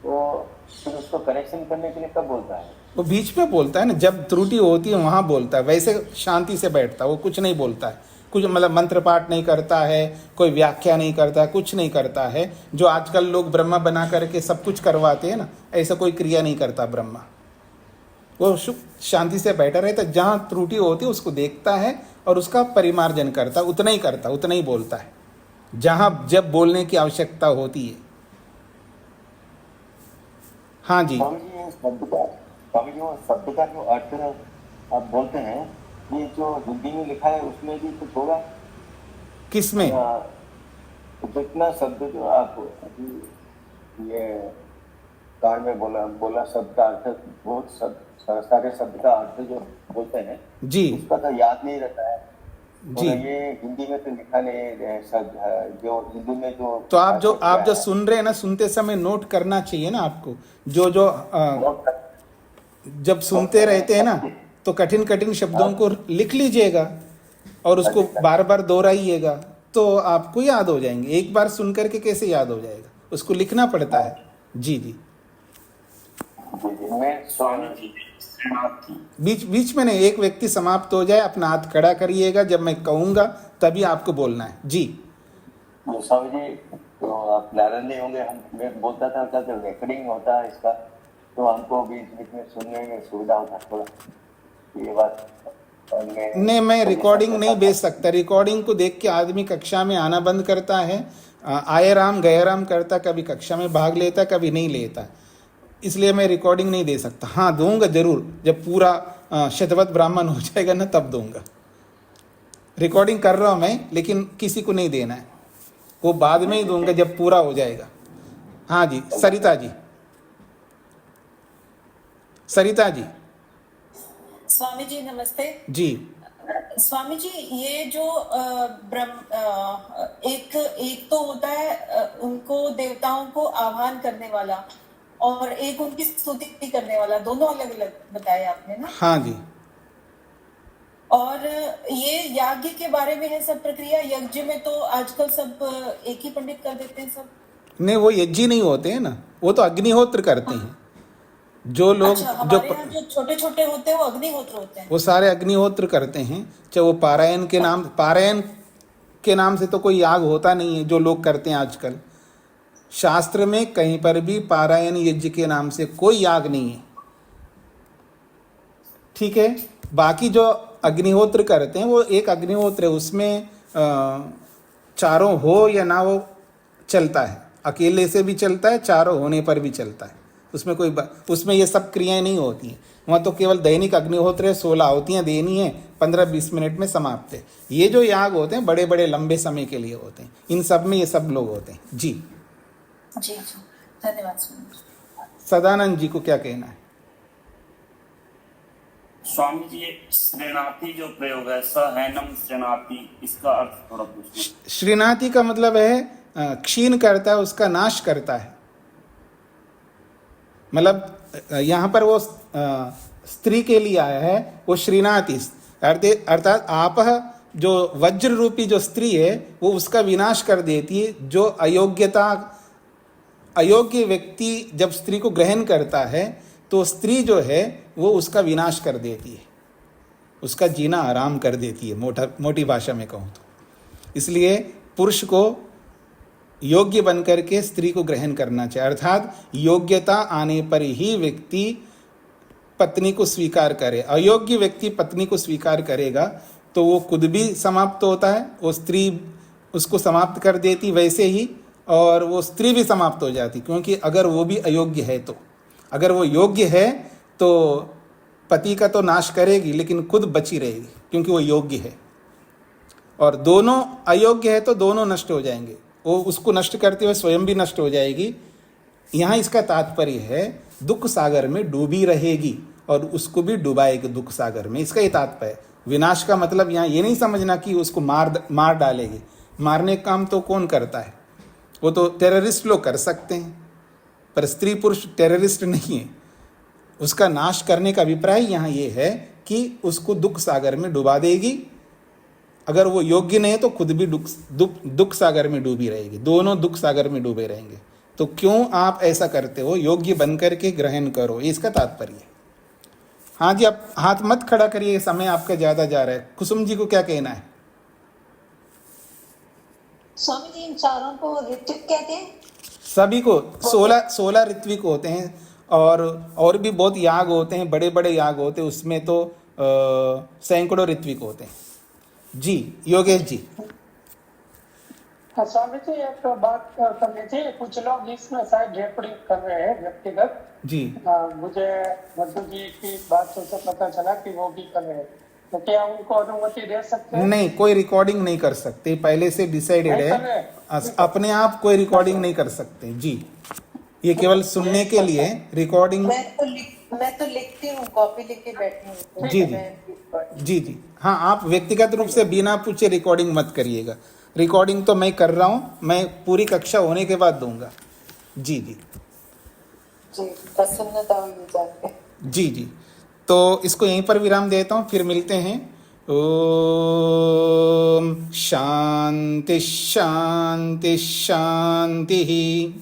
वो फिर उसको करेक्शन करने के लिए कब बोलता है? वो बीच में बोलता है ना, जब त्रुटि होती है वहाँ बोलता है। वैसे शांति से बैठता है, वो कुछ नहीं बोलता है, कुछ मतलब मंत्र पाठ नहीं करता है, कोई व्याख्या नहीं करता है, कुछ नहीं करता है। जो आजकल लोग ब्रह्मा बना करके सब कुछ करवाते हैं ना, ऐसा कोई क्रिया नहीं करता ब्रह्मा। वो शांति से बैठा रहता है, जहाँ त्रुटि होती है उसको देखता है और उसका परिमार्जन करता है। उतना ही करता, उतना ही बोलता है जहाँ जब बोलने की आवश्यकता होती है। हाँ जी। स्वामी जी वो शब्द का जो अर्थ आप बोलते हैं, ये जो हिंदी में लिखा है उसमें भी कुछ होगा? किसमें? जितना शब्द जो आप ये कान में बोला शब्द का अर्थ, बहुत सारे शब्द का अर्थ जो बोलते हैं जी, उसका तो याद नहीं रहता है जी। ये हिंदी में तो लिखा नहीं शब्द, जो हिंदी में जो तो आप जो सुन रहे हैं ना, सुनते समय नोट करना चाहिए ना आपको। जो जब सुनते रहते हैं ना तो कठिन कठिन शब्दों को लिख लीजिएगा और उसको बार बार दोहराइएगा तो आपको याद हो जाएंगे। एक बार सुन करके कैसे याद हो जाएगा, उसको लिखना पड़ता है। जी जी, मैं स्वामी जी श्रीनाथी। बीच बीच में नहीं, एक व्यक्ति समाप्त हो जाए अपना हाथ खड़ा करिएगा, जब मैं कहूँगा तभी आपको बोलना है। जी जो स्वामी जी, तो आप नाराज नहीं होंगे, मैं बोलता था क्या जब रिकॉर्डिंग होता है इसका, तो हमको बीच बीच में सुनने में सुविधा होता थोड़ा, ये बात। नहीं, मैं रिकॉर्डिंग नहीं भेज सकता। रिकॉर्डिंग को देख के आदमी कक्षा में आना बंद करता है, आए राम गए राम करता, कभी कक्षा में भाग लेता कभी नहीं लेता, इसलिए मैं रिकॉर्डिंग नहीं दे सकता। हाँ दूंगा जरूर, जब पूरा शतवत ब्राह्मण हो जाएगा ना तब दूंगा। रिकॉर्डिंग कर रहा हूँ मैं, लेकिन किसी को नहीं देना है, वो बाद में ही दूंगा जब पूरा हो जाएगा। हाँ जी, सरिता जी, सरिता जी। स्वामी जी नमस्ते जी स्वामी जी, ये जो एक तो होता है उनको देवताओं को आह्वान करने वाला, और एक उनकी स्तुति करने वाला, दोनों अलग अलग बताया आपने ना। हाँ जी। और ये याज्ञ के बारे में है सब प्रक्रिया। यज्ञ में तो आजकल सब एक ही पंडित कर देते हैं सब। नहीं, वो यज्ञ नहीं होते हैं ना, वो तो अग्निहोत्र करते हैं। जो लोग अच्छा, हमारे यहाँ जो छोटे छोटे होते हैं वो अग्निहोत्र होते हैं। वो सारे अग्निहोत्र करते हैं, चाहे वो पारायण के नाम से तो कोई याग होता नहीं है जो लोग करते हैं आजकल। शास्त्र में कहीं पर भी पारायण यज्ञ के नाम से कोई याग नहीं है, ठीक है। बाकी जो अग्निहोत्र करते हैं वो एक अग्निहोत्र है, उसमें चारों हो या ना हो चलता है, अकेले से भी चलता है, चारों होने पर भी चलता है। उसमें ये सब क्रियाएं नहीं होती हैं। वहाँ तो केवल दैनिक अग्निहोत्र है, 16 आहुतियाँ देनी है, 15-20 मिनट में समाप्त है। ये जो याग होते हैं बड़े बड़े लंबे समय के लिए होते हैं, इन सब में ये सब लोग होते हैं। जी जी जी, धन्यवाद स्वामी। सदानंद जी को क्या कहना है? स्वामी जी, ये श्रीनाथी जो प्रयोग है, सहैनम श्रीनाथी, इसका अर्थ थोड़ा पूछना। श्रीनाथी का मतलब है क्षीण करता है, उसका नाश करता है। मतलब यहाँ पर वो स्त्री के लिए आया है, वो श्रीनाथी अर्थात आप जो वज्र रूपी जो स्त्री है वो उसका विनाश कर देती है। जो अयोग्य व्यक्ति जब स्त्री को ग्रहण करता है तो स्त्री जो है वो उसका विनाश कर देती है, उसका जीना आराम कर देती है, मोटी भाषा में कहूँ तो। इसलिए पुरुष को योग्य बनकर के स्त्री को ग्रहण करना चाहिए, अर्थात योग्यता आने पर ही व्यक्ति पत्नी को स्वीकार करे। अयोग्य व्यक्ति पत्नी को स्वीकार करेगा तो वो खुद भी समाप्त होता है, वो स्त्री उसको समाप्त कर देती वैसे ही, और वो स्त्री भी समाप्त हो जाती, क्योंकि अगर वो भी अयोग्य है तो। अगर वो योग्य है तो पति का तो नाश करेगी लेकिन खुद बची रहेगी, क्योंकि वो योग्य है। और दोनों अयोग्य है तो दोनों नष्ट हो जाएंगे, वो उसको नष्ट करते हुए स्वयं भी नष्ट हो जाएगी। यहाँ इसका तात्पर्य है दुख सागर में डूबी रहेगी और उसको भी डुबाएगी दुख सागर में, इसका ये तात्पर्य। विनाश का मतलब यहाँ ये नहीं समझना कि उसको मार डालेगी। मारने का काम तो कौन करता है, वो तो टेररिस्ट लोग कर सकते हैं, पर स्त्री पुरुष टेररिस्ट नहीं है। उसका नाश करने का अभिप्राय यहाँ ये है कि उसको दुख सागर में डुबा देगी। अगर वो योग्य नहीं है तो खुद भी दुख सागर में डूबी रहेगी, दोनों दुख सागर में डूबे रहेंगे। तो क्यों आप ऐसा करते हो, योग्य बनकर के ग्रहण करो, इसका तात्पर्य है। हाँ जी, आप हाथ मत खड़ा करिए, समय आपका ज़्यादा जा रहा है। कुसुम जी को क्या कहना है? स्वामी जी, इन चारों को ऋत्विक कहते हैं? सभी को 16 ऋत्विक होते हैं, और भी बहुत याग होते हैं, बड़े बड़े याग होते हैं, उसमें तो सैकड़ों ऋत्विक होते हैं। जी योगेश जी। स्वामी जी, एक बात करनी थी। कुछ लोग इसमें शायद रेकॉर्डिंग कर रहे हैं व्यक्तिगत जी। मुझे मधु जी की बातों से पता चला कि वो भी कर रहे हैं, तो क्या उनको अनुमति दे सकते हैं? नहीं, कोई रिकॉर्डिंग नहीं कर सकते, पहले से डिसाइडेड है। अपने आप कोई रिकॉर्डिंग नहीं कर सकते जी, ये केवल सुनने के लिए रिकॉर्डिंग। मैं तो लिखती हूँ, कॉपी लेके बैठी हूँ। जी जी। हाँ, आप व्यक्तिगत रूप से बिना पूछे रिकॉर्डिंग मत करिएगा। रिकॉर्डिंग तो मैं कर रहा हूँ, मैं पूरी कक्षा होने के बाद दूंगा। जी जी जी, प्रसन्नता हुई जान के। जी जी। तो इसको यहीं पर विराम देता हूँ, फिर मिलते हैं ओम शांति शांति शांति।